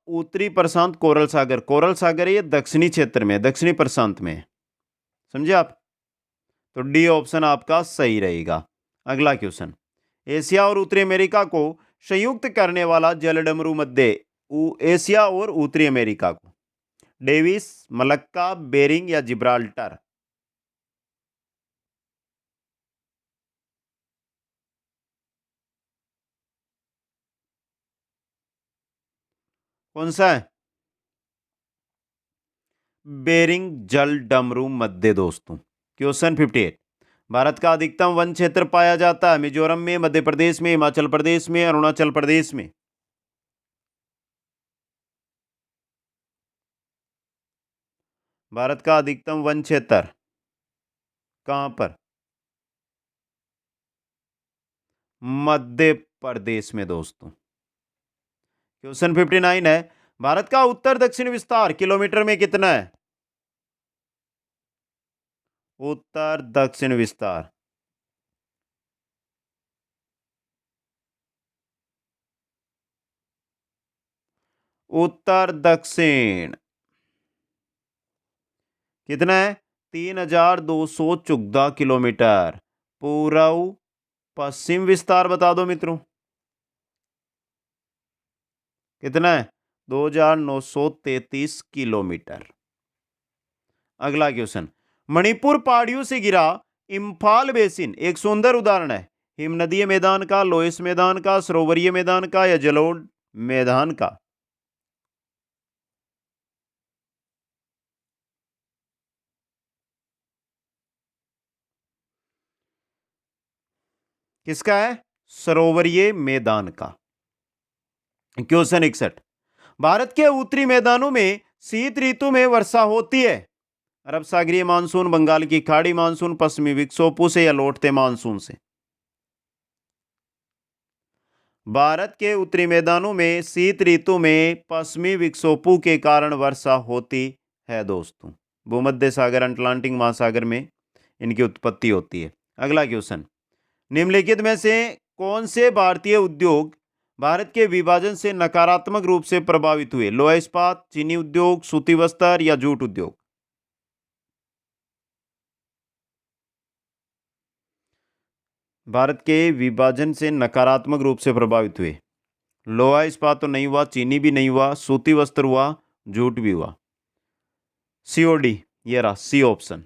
उत्तरी प्रशांत कोरल सागर। कोरल सागर ये दक्षिणी क्षेत्र में, दक्षिणी प्रशांत में, समझे आप? तो डी ऑप्शन आपका सही रहेगा। अगला क्वेश्चन, एशिया और उत्तरी अमेरिका को संयुक्त करने वाला जलडमरू मध्य एशिया और उत्तरी अमेरिका को? डेविस, मलक्का, बेरिंग या जिब्राल्टर? कौन सा है? बेरिंग जल डमरू मध्य दोस्तों। क्वेश्चन 58, भारत का अधिकतम वन क्षेत्र पाया जाता है मिजोरम में, मध्य प्रदेश में, हिमाचल प्रदेश में, अरुणाचल प्रदेश में? भारत का अधिकतम वन क्षेत्र कहां पर? मध्य प्रदेश में दोस्तों। क्वेश्चन 59 है, भारत का उत्तर दक्षिण विस्तार किलोमीटर में कितना है? उत्तर दक्षिण विस्तार उत्तर दक्षिण कितना है? 3214 किलोमीटर। पूर्व पश्चिम विस्तार बता दो मित्रों, कितना है? 2933 किलोमीटर। अगला क्वेश्चन, मणिपुर पहाड़ियों से घिरा इम्फाल बेसिन एक सुंदर उदाहरण है हिमनदीय मैदान का, लोएस मैदान का, सरोवरीय मैदान का या जलोढ़ मैदान का? किसका है? सरोवरीय मैदान का। क्वेश्चन 61, भारत के उत्तरी मैदानों में शीत ऋतु में वर्षा होती है? अरब सागरीय मानसून, बंगाल की खाड़ी मानसून, पश्चिमी विक्षोभों से या लौटते मानसून से? भारत के उत्तरी मैदानों में शीत ऋतु में पश्चिमी विक्षोभों के कारण वर्षा होती है दोस्तों। भूमध्य सागर, अटलांटिक महासागर में इनकी उत्पत्ति होती है। अगला क्वेश्चन, निम्नलिखित में से कौन से भारतीय उद्योग भारत के विभाजन से नकारात्मक रूप से प्रभावित हुए? लोहा इस्पात, चीनी उद्योग, सूती वस्त्र या जूट उद्योग? भारत के विभाजन से नकारात्मक रूप से प्रभावित हुए। लोहा इस्पात तो नहीं हुआ, चीनी भी नहीं हुआ, सूती वस्त्र हुआ, जूट भी हुआ। सीओडी, ये रहा सी ऑप्शन।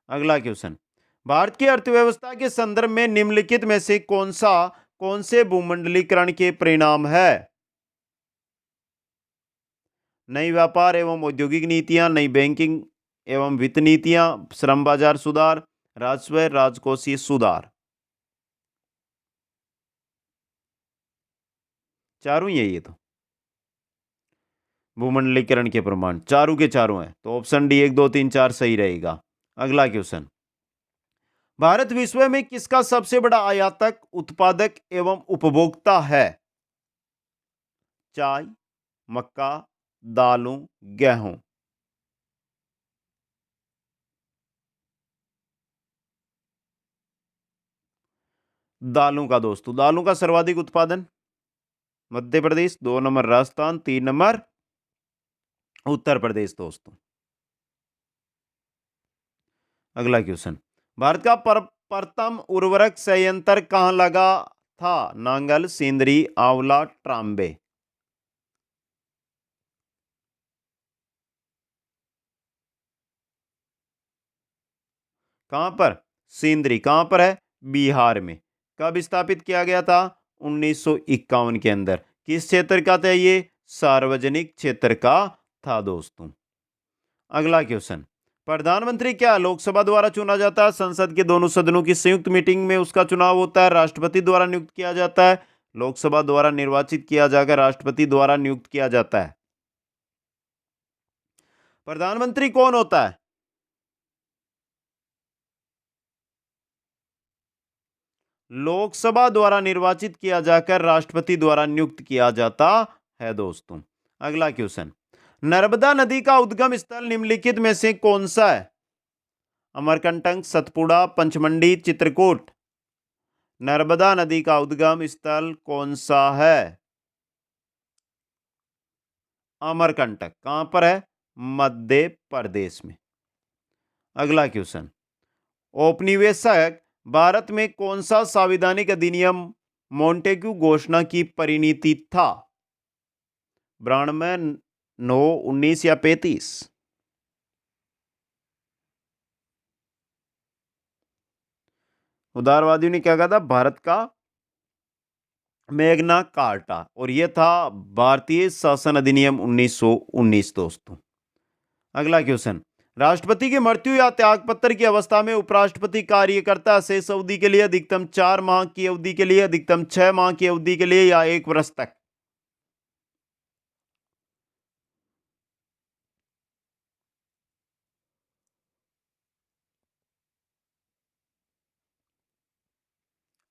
अगला क्वेश्चन, भारत की अर्थव्यवस्था के संदर्भ में निम्नलिखित में से कौन से भूमंडलीकरण के परिणाम है? नई व्यापार एवं औद्योगिक नीतियां, नई बैंकिंग एवं वित्त नीतियां, श्रम बाजार सुधार, राजस्व राजकोषीय सुधार। चारों ही है ये तो। भूमंडलीकरण के प्रमाण चारों के चारों हैं, तो ऑप्शन डी 1 2 3 4 सही रहेगा। अगला क्वेश्चन, भारत विश्व में किसका सबसे बड़ा आयातक, उत्पादक एवं उपभोक्ता है? चाय, मक्का, दालों, गेहूं। दालों का दोस्तों, दालों का सर्वाधिक उत्पादन मध्य प्रदेश, 2 नंबर राजस्थान, 3 नंबर उत्तर प्रदेश दोस्तों। अगला क्वेश्चन, भारत का प्रथम उर्वरक संयंत्र कहां लगा था? नांगल, सेंद्री, आंवला, ट्रांबे। कहां पर? सेंद्री कहां पर है? बिहार में। कब स्थापित किया गया था? 1951 के अंदर। किस क्षेत्र का था ये? सार्वजनिक क्षेत्र का था दोस्तों। अगला क्वेश्चन, प्रधानमंत्री क्या लोकसभा द्वारा चुना जाता है? संसद के दोनों सदनों की संयुक्त मीटिंग में उसका चुनाव होता है? राष्ट्रपति द्वारा नियुक्त किया जाता है? लोकसभा द्वारा निर्वाचित किया जाकर राष्ट्रपति द्वारा नियुक्त किया जाता है? प्रधानमंत्री कौन होता है? लोकसभा द्वारा निर्वाचित किया जाकर राष्ट्रपति द्वारा नियुक्त किया जाता है दोस्तों। अगला क्वेश्चन, नर्मदा नदी का उद्गम स्थल निम्नलिखित में से कौन सा है? अमरकंटक, सतपुड़ा, पंचमंडी, चित्रकूट। नर्मदा नदी का उद्गम स्थल कौन सा है? अमरकंटक। कहां पर है? मध्य प्रदेश में। अगला क्वेश्चन, औपनिवेशिक भारत में कौन सा संवैधानिक अधिनियम मोंटेग्यू घोषणा की परिणति था? 92, 9, 19 या 35? उदारवादियों ने क्या कहा था? भारत का मैग्ना कार्टा, और यह था भारतीय शासन अधिनियम 1919 दोस्तों। अगला क्वेश्चन, राष्ट्रपति की मृत्यु या त्यागपत्र की अवस्था में उपराष्ट्रपति कार्य करता है शेष अवधि के लिए, अधिकतम 4 माह की अवधि के लिए, अधिकतम 6 माह की अवधि के लिए, या 1 वर्ष तक?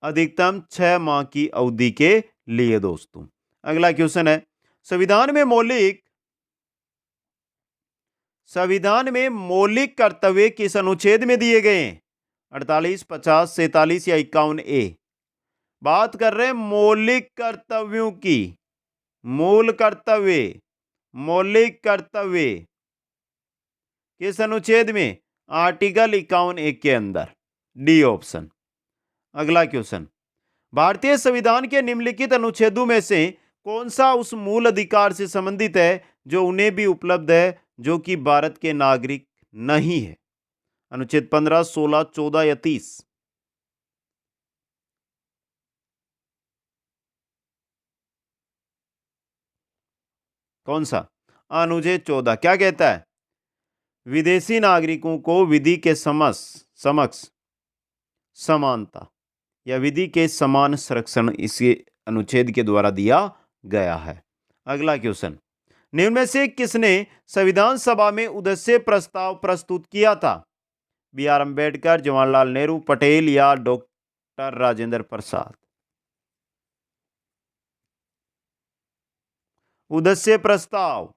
अधिकतम 6 माह की अवधि के लिए दोस्तों। अगला क्वेश्चन है, संविधान में मौलिक कर्तव्य किस अनुच्छेद में दिए गए हैं? 48, 50, 47 या 51 ए? बात कर रहे हैं मौलिक कर्तव्यों की। मूल कर्तव्य, मौलिक कर्तव्य किस अनुच्छेद में? आर्टिकल 51 के अंदर, डी ऑप्शन। अगला क्वेश्चन, भारतीय संविधान के निम्नलिखित अनुच्छेदों में से कौन सा उस मूल अधिकार से संबंधित है जो उन्हें भी उपलब्ध है जो कि भारत के नागरिक नहीं है? अनुच्छेद 15, 16, 14 या 30? कौन सा? अनुच्छेद 14 क्या कहता है? विदेशी नागरिकों को विधि के समक्ष समानता या विधि के समान संरक्षण इसी अनुच्छेद के द्वारा दिया गया है। अगला क्वेश्चन, निम्न में से किसने संविधान सभा में उद्देश्य प्रस्ताव प्रस्तुत किया था? बी आर अंबेडकर, जवाहरलाल नेहरू, पटेल या डॉक्टर राजेंद्र प्रसाद? उद्देश्य प्रस्ताव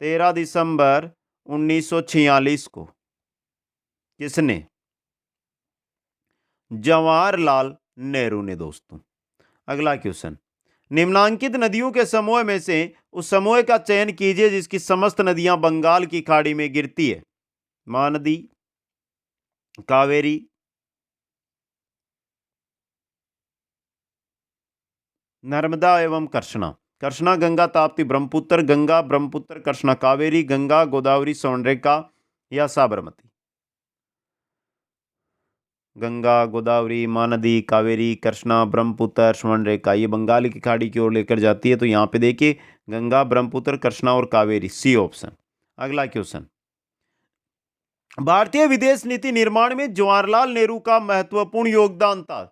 13 दिसंबर 1946 को। किसने? जवाहरलाल नेहरू ने दोस्तों। अगला क्वेश्चन, निम्नांकित नदियों के समूह में से उस समूह का चयन कीजिए जिसकी समस्त नदियां बंगाल की खाड़ी में गिरती है। महानदी, कावेरी, नर्मदा एवं कृष्णा। कृष्णा, गंगा, ताप्ती, ब्रह्मपुत्र। गंगा, ब्रह्मपुत्र, कृष्णा, कावेरी। गंगा, गोदावरी, स्वर्णरेखा या साबरमती। गंगा, गोदावरी, महानदी, कावेरी, कृष्णा, ब्रह्मपुत्र, स्वर्णरेखा, ये बंगाल की खाड़ी की ओर लेकर जाती है। तो यहां पे देखिए गंगा, ब्रह्मपुत्र, कृष्णा और कावेरी, सी ऑप्शन। अगला क्वेश्चन, भारतीय विदेश नीति निर्माण में जवाहरलाल नेहरू का महत्वपूर्ण योगदान था।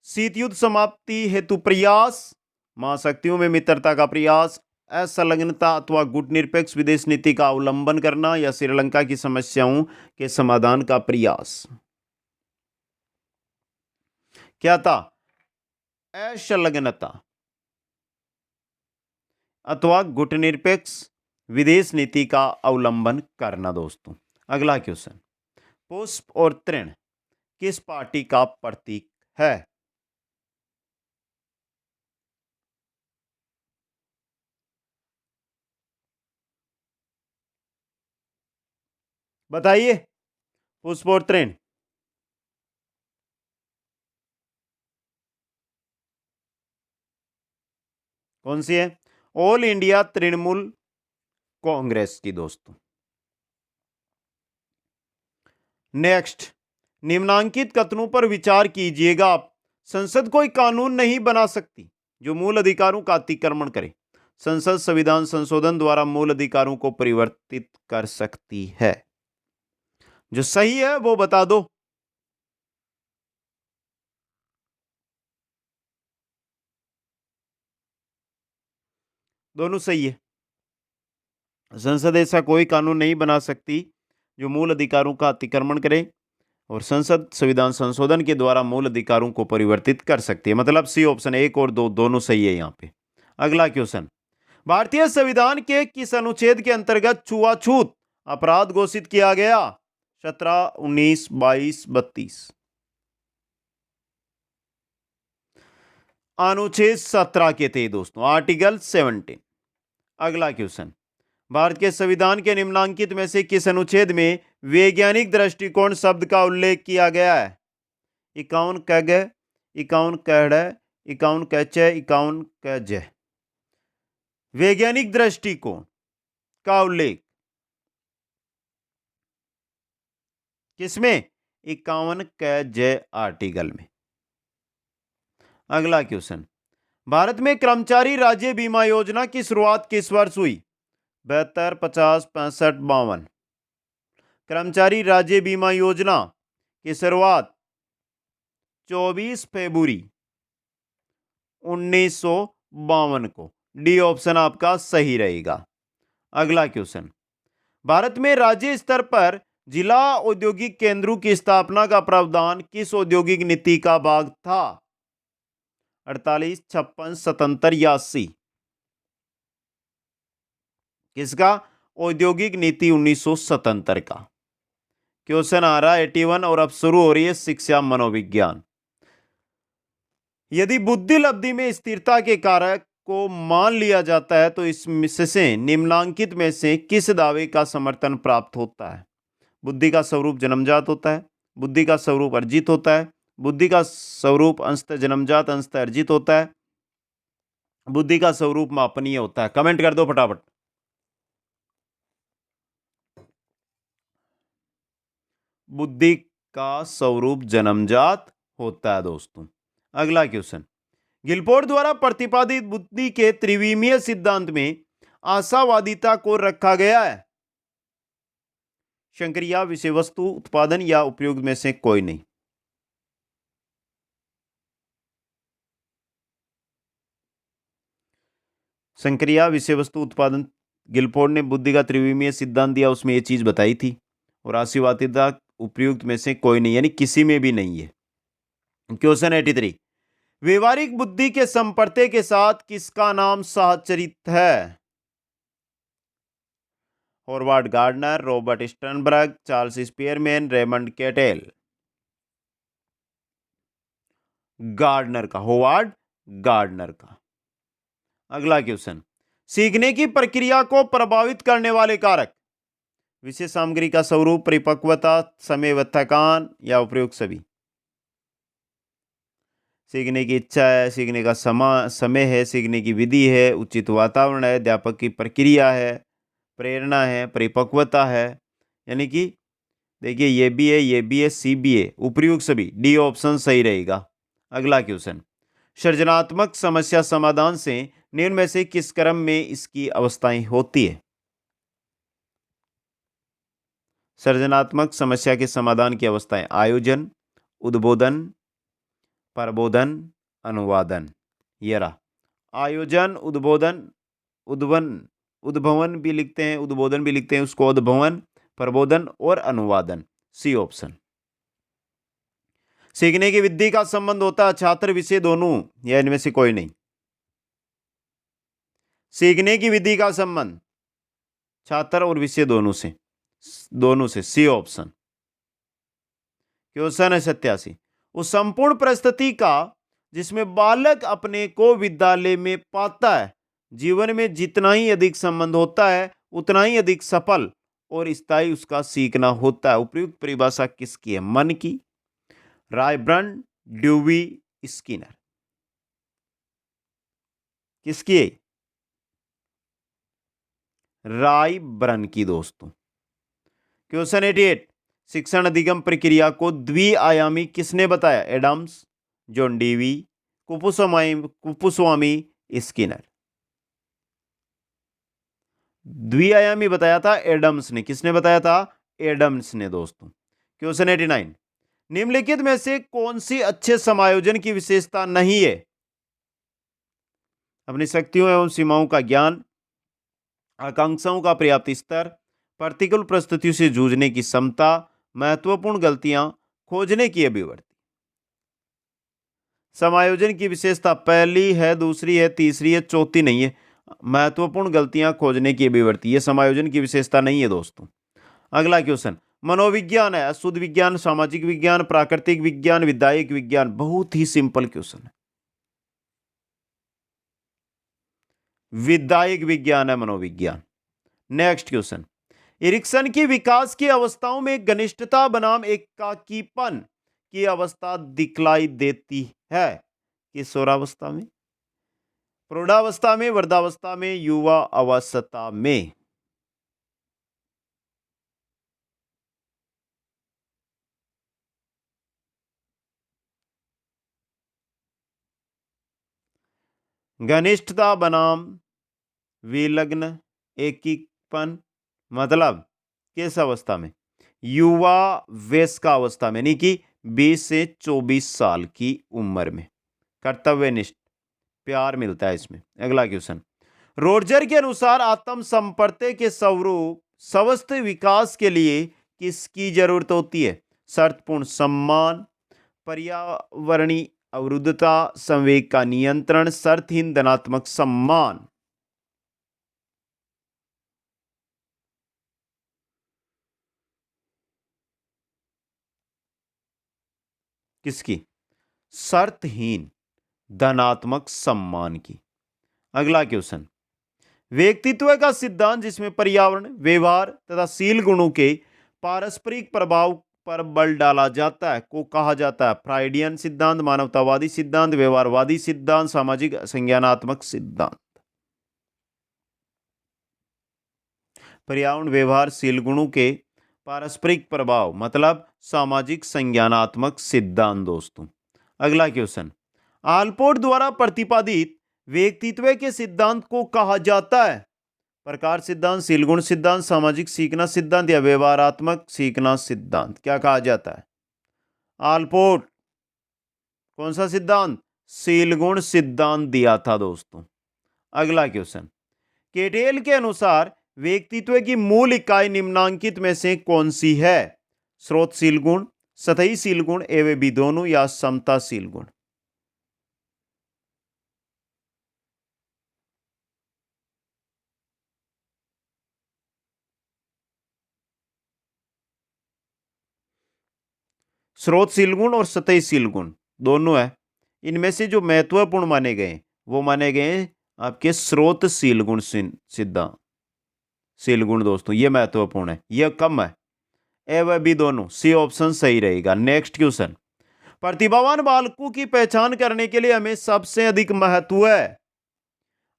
शीत युद्ध समाप्ति हेतु प्रयास, महाशक्तियों में मित्रता का प्रयास, असंलग्नता अथवा गुटनिरपेक्ष विदेश नीति का अवलंबन करना या श्रीलंका की समस्याओं के समाधान का प्रयास। क्या था? असंलग्नता अथवा गुटनिरपेक्ष विदेश नीति का अवलंबन करना दोस्तों। अगला क्वेश्चन, पुष्प और तृण किस पार्टी का प्रतीक है? बताइए, पुष्प और तृण कौन सी है? ऑल इंडिया तृणमूल कांग्रेस की दोस्तों। नेक्स्ट, निम्नांकित कथनों पर विचार कीजिएगा। संसद कोई कानून नहीं बना सकती जो मूल अधिकारों का अतिक्रमण करे। संसद संविधान संशोधन द्वारा मूल अधिकारों को परिवर्तित कर सकती है। जो सही है वो बता दो। दोनों सही है। संसद ऐसा कोई कानून नहीं बना सकती जो मूल अधिकारों का अतिक्रमण करे, और संसद संविधान संशोधन के द्वारा मूल अधिकारों को परिवर्तित कर सकती है। मतलब सी ऑप्शन, एक और दो दोनों सही है यहां पे। अगला क्वेश्चन, भारतीय संविधान के किस अनुच्छेद के अंतर्गत छुआछूत अपराध घोषित किया गया? 17, 19, 22, 32। अनुच्छेद 17 के थे दोस्तों, आर्टिकल 17। अगला क्वेश्चन, भारत के संविधान के निम्नांकित में से किस अनुच्छेद में वैज्ञानिक दृष्टिकोण शब्द का उल्लेख किया गया है? 51 क ग, 51 क ड़, 51 क च, 51 क ज। वैज्ञानिक दृष्टिकोण का उल्लेख किसमें? 51 क ज आर्टिकल में। अगला क्वेश्चन, भारत में कर्मचारी राज्य बीमा योजना की शुरुआत किस वर्ष हुई? 72, 50, 65, 52। कर्मचारी राज्य बीमा योजना की शुरुआत 24 फरवरी 1952 को। डी ऑप्शन आपका सही रहेगा। अगला क्वेश्चन, भारत में राज्य स्तर पर जिला औद्योगिक केंद्रों की स्थापना का प्रावधान किस औद्योगिक नीति का भाग था? 48, 56, 77 या 80। किसका? औद्योगिक नीति 1977 का। क्वेश्चन आ रहा है 81 और अब शुरू हो रही है शिक्षा मनोविज्ञान। यदि बुद्धि लब्धि में स्थिरता के कारक को मान लिया जाता है तो इसमें से निम्नांकित में से किस दावे का समर्थन प्राप्त होता है? बुद्धि का स्वरूप जन्मजात होता है, बुद्धि का स्वरूप अर्जित होता है, बुद्धि का स्वरूप अंशतः जन्मजात अंशतः अर्जित होता है, बुद्धि का स्वरूप मापनीय होता है। कमेंट कर दो फटाफट। बुद्धि का स्वरूप जन्मजात होता है दोस्तों। अगला क्वेश्चन, गिलफोर्ड द्वारा प्रतिपादित बुद्धि के त्रिविमीय सिद्धांत में आशावादिता को रखा गया है? संक्रिया, विषय वस्तु, उत्पादन या उपयोग में से कोई नहीं। संक्रिया, विषय वस्तु, उत्पादन। गिलफोर्ड ने बुद्धि का त्रिविमीय सिद्धांत दिया, उसमें यह चीज बताई थी। और आशावादिता उपयुक्त में से कोई नहीं, यानी किसी में भी नहीं है। क्वेश्चन 83, व्यवहारिक बुद्धि के संपर्ते के साथ किसका नाम साहचरित है? Howard Gardner, Robert Sternberg, Charles Spearman, Raymond Cattell. Gardner का, हॉवर्ड गार्डनर का। अगला क्वेश्चन, सीखने की प्रक्रिया को प्रभावित करने वाले कारक। विषय सामग्री का स्वरूप, परिपक्वता, समय व थकान या उपयुक्त सभी। सीखने की इच्छा है, सीखने का समय है, सीखने की विधि है, उचित वातावरण है, अध्यापक की प्रक्रिया है, प्रेरणा है, परिपक्वता है। यानी कि देखिए ये भी है, सी भी है, उपयुक्त सभी, डी ऑप्शन सही रहेगा। अगला क्वेश्चन, सृजनात्मक समस्या समाधान से निम्न में से किस क्रम में इसकी अवस्थाएं होती है। सृजनात्मक समस्या के समाधान की अवस्थाएं, आयोजन, उद्बोधन, प्रबोधन, अनुवादन। ये रहा, आयोजन, उद्बोधन, उद्भवन, उद्भवन भी लिखते हैं, उद्बोधन भी लिखते हैं उसको, उद्भवन, प्रबोधन और अनुवादन, सी ऑप्शन। सीखने की विधि का संबंध होता है छात्र विषय दोनों या इनमें से कोई नहीं। सीखने की विधि का संबंध छात्र और विषय दोनों से, सी ऑप्शन। क्वेश्चन है 87, उस संपूर्ण परिस्थिति का जिसमें बालक अपने को विद्यालय में पाता है, जीवन में जितना ही अधिक संबंध होता है उतना ही अधिक सफल और स्थायी उसका सीखना होता है। उपयुक्त परिभाषा किसकी है? मन की, रायब्रन, ड्यूवी, स्किनर। किसकी है? रायब्रन की दोस्तों। क्वेश्चन 88, शिक्षण अधिगम प्रक्रिया को द्विआयामी किसने बताया? Adams, John Dewey, Kuppuswamy, Skinner. द्विआयामी बताया था एडम्स ने। किसने बताया था? एडम्स ने दोस्तों। क्वेश्चन 89, निम्नलिखित में से कौन सी अच्छे समायोजन की विशेषता नहीं है? अपनी शक्तियों एवं सीमाओं का ज्ञान, आकांक्षाओं का पर्याप्त स्तर, प्रतिकूल परिस्थितियों से जूझने की क्षमता, महत्वपूर्ण गलतियां खोजने की अभिवृत्ति। समायोजन की विशेषता पहली है, दूसरी है, तीसरी है, चौथी नहीं है। महत्वपूर्ण गलतियां खोजने की अभिवृत्ति, यह समायोजन की विशेषता नहीं है दोस्तों। अगला क्वेश्चन, मनोविज्ञान है, शुद्ध विज्ञान, सामाजिक विज्ञान, प्राकृतिक विज्ञान, विधायक विज्ञान। बहुत ही सिंपल क्वेश्चन है, विधायक विज्ञान है मनोविज्ञान। नेक्स्ट क्वेश्चन, इरिक्सन की विकास की अवस्थाओं में घनिष्ठता बनाम एकाकीपन की अवस्था दिखलाई देती है। किशोरावस्था में, प्रौढ़ावस्था में, वृद्धावस्था में, युवा अवस्था में। घनिष्ठता बनाम विलग्न एकीपन मतलब किस अवस्था में? युवा वयस्कावस्था में, यानी कि 20 से 24 साल की उम्र में। कर्तव्यनिष्ठ प्यार मिलता है इसमें। अगला क्वेश्चन, रोजर के अनुसार आत्म संपर्क के स्वरूप स्वस्थ विकास के लिए किसकी जरूरत होती है? शर्तपूर्ण सम्मान, पर्यावरणीय अवरुद्धता, संवेग का नियंत्रण, शर्तहीन धनात्मक सम्मान। किसकी? शर्तहीन धनात्मक सम्मान की। अगला क्वेश्चन, व्यक्तित्व का सिद्धांत जिसमें पर्यावरण, व्यवहार तथा शील गुणों के पारस्परिक प्रभाव पर बल डाला जाता है को कहा जाता है? फ्राइडियन सिद्धांत, मानवतावादी सिद्धांत, व्यवहारवादी सिद्धांत, सामाजिक संज्ञानात्मक सिद्धांत। पर्यावरण, व्यवहार, शील गुणों के पारस्परिक प्रभाव मतलब सामाजिक संज्ञानात्मक सिद्धांत दोस्तों। अगला क्वेश्चन, आलपोर्ट द्वारा प्रतिपादित व्यक्तित्व के सिद्धांत को कहा जाता है? प्रकार सिद्धांत, शीलगुण सिद्धांत, सामाजिक सीखना सिद्धांत या व्यवहारात्मक सीखना सिद्धांत। क्या कहा जाता है? आलपोर्ट कौन सा सिद्धांत? शीलगुण सिद्धांत दिया था दोस्तों। अगला क्वेश्चन, केटेल के अनुसार व्यक्तित्व की मूल इकाई निम्नांकित में से कौन सी है? स्रोतशील गुण, सतहीशील गुण, एवं भी दोनों या समताशील गुण। स्रोतशील गुण और सतहीशील गुण दोनों है। इनमें से जो महत्वपूर्ण माने गए वो माने गए आपके स्रोतशील गुण सिद्धांत शील गुण दोस्तों, ये महत्वपूर्ण है, यह कम है। ए व बी दोनों, सी ऑप्शन सही रहेगा। नेक्स्ट क्वेश्चन, प्रतिभावान बालकों की पहचान करने के लिए हमें सबसे अधिक महत्व है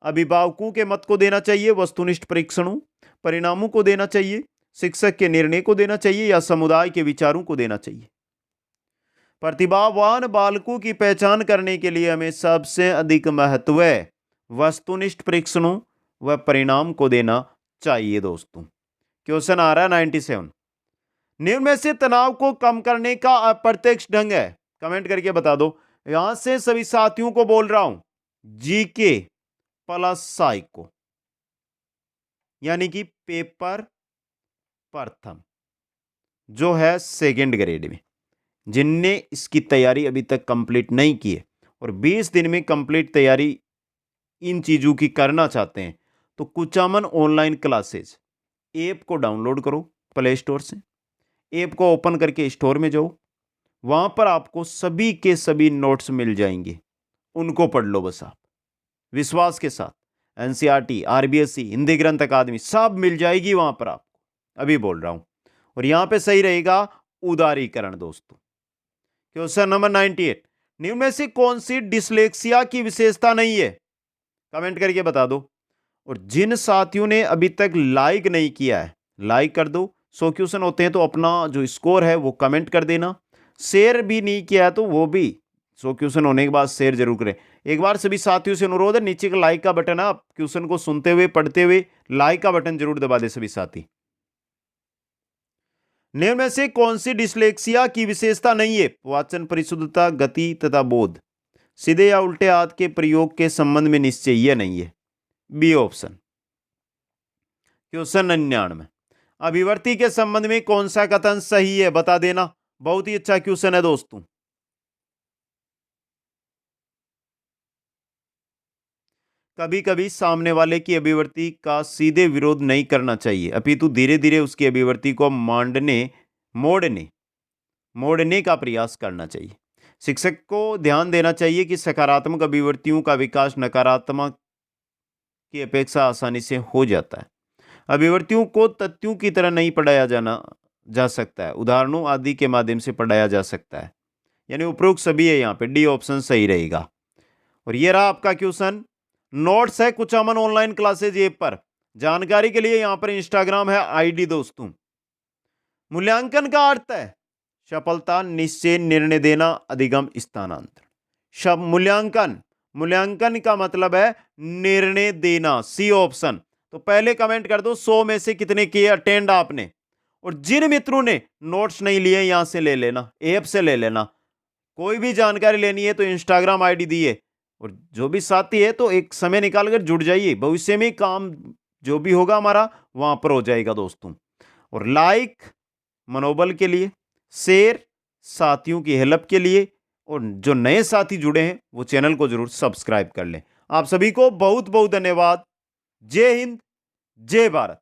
अभिभावकों के मत को देना चाहिए, वस्तुनिष्ठ परीक्षणों परिणामों को देना चाहिए, शिक्षक के निर्णय को देना चाहिए, या समुदाय के विचारों को देना चाहिए। प्रतिभावान बालकों की पहचान करने के लिए हमें सबसे अधिक महत्व है वस्तुनिष्ठ परीक्षणों व परिणाम को देना चाहिए दोस्तों। क्वेश्चन आ रहा है 97, निम्न में से तनाव को कम करने का अप्रत्यक्ष ढंग है, कमेंट करके बता दो। यहां से सभी साथियों को बोल रहा हूं, जीके प्लस साइको यानी कि पेपर प्रथम जो है सेकंड ग्रेड में, जिनने इसकी तैयारी अभी तक कंप्लीट नहीं की है और 20 दिन में कंप्लीट तैयारी इन चीजों की करना चाहते हैं, तो कुचामन ऑनलाइन क्लासेज ऐप को डाउनलोड करो प्ले स्टोर से, ऐप को ओपन करके स्टोर में जाओ, वहां पर आपको सभी के सभी नोट्स मिल जाएंगे, उनको पढ़ लो बस आप विश्वास के साथ। एनसीईआरटी, आरबीएसई, हिंदी ग्रंथ अकादमी सब मिल जाएगी वहां पर आपको, अभी बोल रहा हूं। और यहां पे सही रहेगा उदारीकरण दोस्तों। क्वेश्चन नंबर 98, निम्न में से कौन सी डिसलेक्सिया की विशेषता नहीं है, कमेंट करके बता दो। और जिन साथियों ने अभी तक लाइक नहीं किया है लाइक कर दो। 100 क्वेश्चन होते हैं तो अपना जो स्कोर है वो कमेंट कर देना। शेयर भी नहीं किया है तो वो भी 100 क्वेश्चन होने के बाद शेयर जरूर करें। एक बार सभी साथियों से अनुरोध है, नीचे का लाइक का बटन है, आप क्वेश्चन को सुनते हुए पढ़ते हुए लाइक का बटन जरूर दबा दे सभी साथी। निम्न में से कौन सी डिसलेक्सिया की विशेषता नहीं है, वाचन परिशुद्धता, गति तथा बोध, सीधे या उल्टे हाथ के प्रयोग के संबंध में निश्चय, यह नहीं है, बी ऑप्शन। क्वेश्चन 99, अभिवर्ती के संबंध में कौन सा कथन सही है, बता देना। बहुत ही अच्छा क्वेश्चन है दोस्तों। कभी कभी सामने वाले की अभिव्यक्ति का सीधे विरोध नहीं करना चाहिए, अपितु धीरे धीरे उसकी अभिव्यक्ति को मोड़ने का प्रयास करना चाहिए। शिक्षक को ध्यान देना चाहिए कि सकारात्मक अभिव्यक्तियों का विकास नकारात्मक की अपेक्षा आसानी से हो जाता है। अभिव्यक्तियों को तथ्यों की तरह नहीं पढ़ाया जा सकता है, उदाहरणों आदि के माध्यम से पढ़ाया जा सकता है। यानी उपरोक्त सभी है, यहाँ पे डी ऑप्शन सही रहेगा। और ये रहा आपका क्वेश्चन। नोट्स है कुचामन ऑनलाइन क्लासेज ऐप पर, जानकारी के लिए यहां पर इंस्टाग्राम है आईडी दोस्तों। मूल्यांकन का अर्थ है सफलता, निश्चय, निर्णय देना, अधिगम, स्थानांतरण। मूल्यांकन का मतलब है निर्णय देना, सी ऑप्शन। तो पहले कमेंट कर दो 100 में से कितने किए अटेंड आपने। और जिन मित्रों ने नोट्स नहीं लिए यहां से ले लेना, ऐप से ले लेना। कोई भी जानकारी लेनी है तो इंस्टाग्राम आईडी दी है। और जो भी साथी है तो एक समय निकालकर जुड़ जाइए, भविष्य में काम जो भी होगा हमारा वहां पर हो जाएगा दोस्तों। और लाइक मनोबल के लिए, शेयर साथियों की हेल्प के लिए, और जो नए साथी जुड़े हैं वो चैनल को जरूर सब्सक्राइब कर लें। आप सभी को बहुत बहुत धन्यवाद। जय हिंद, जय भारत।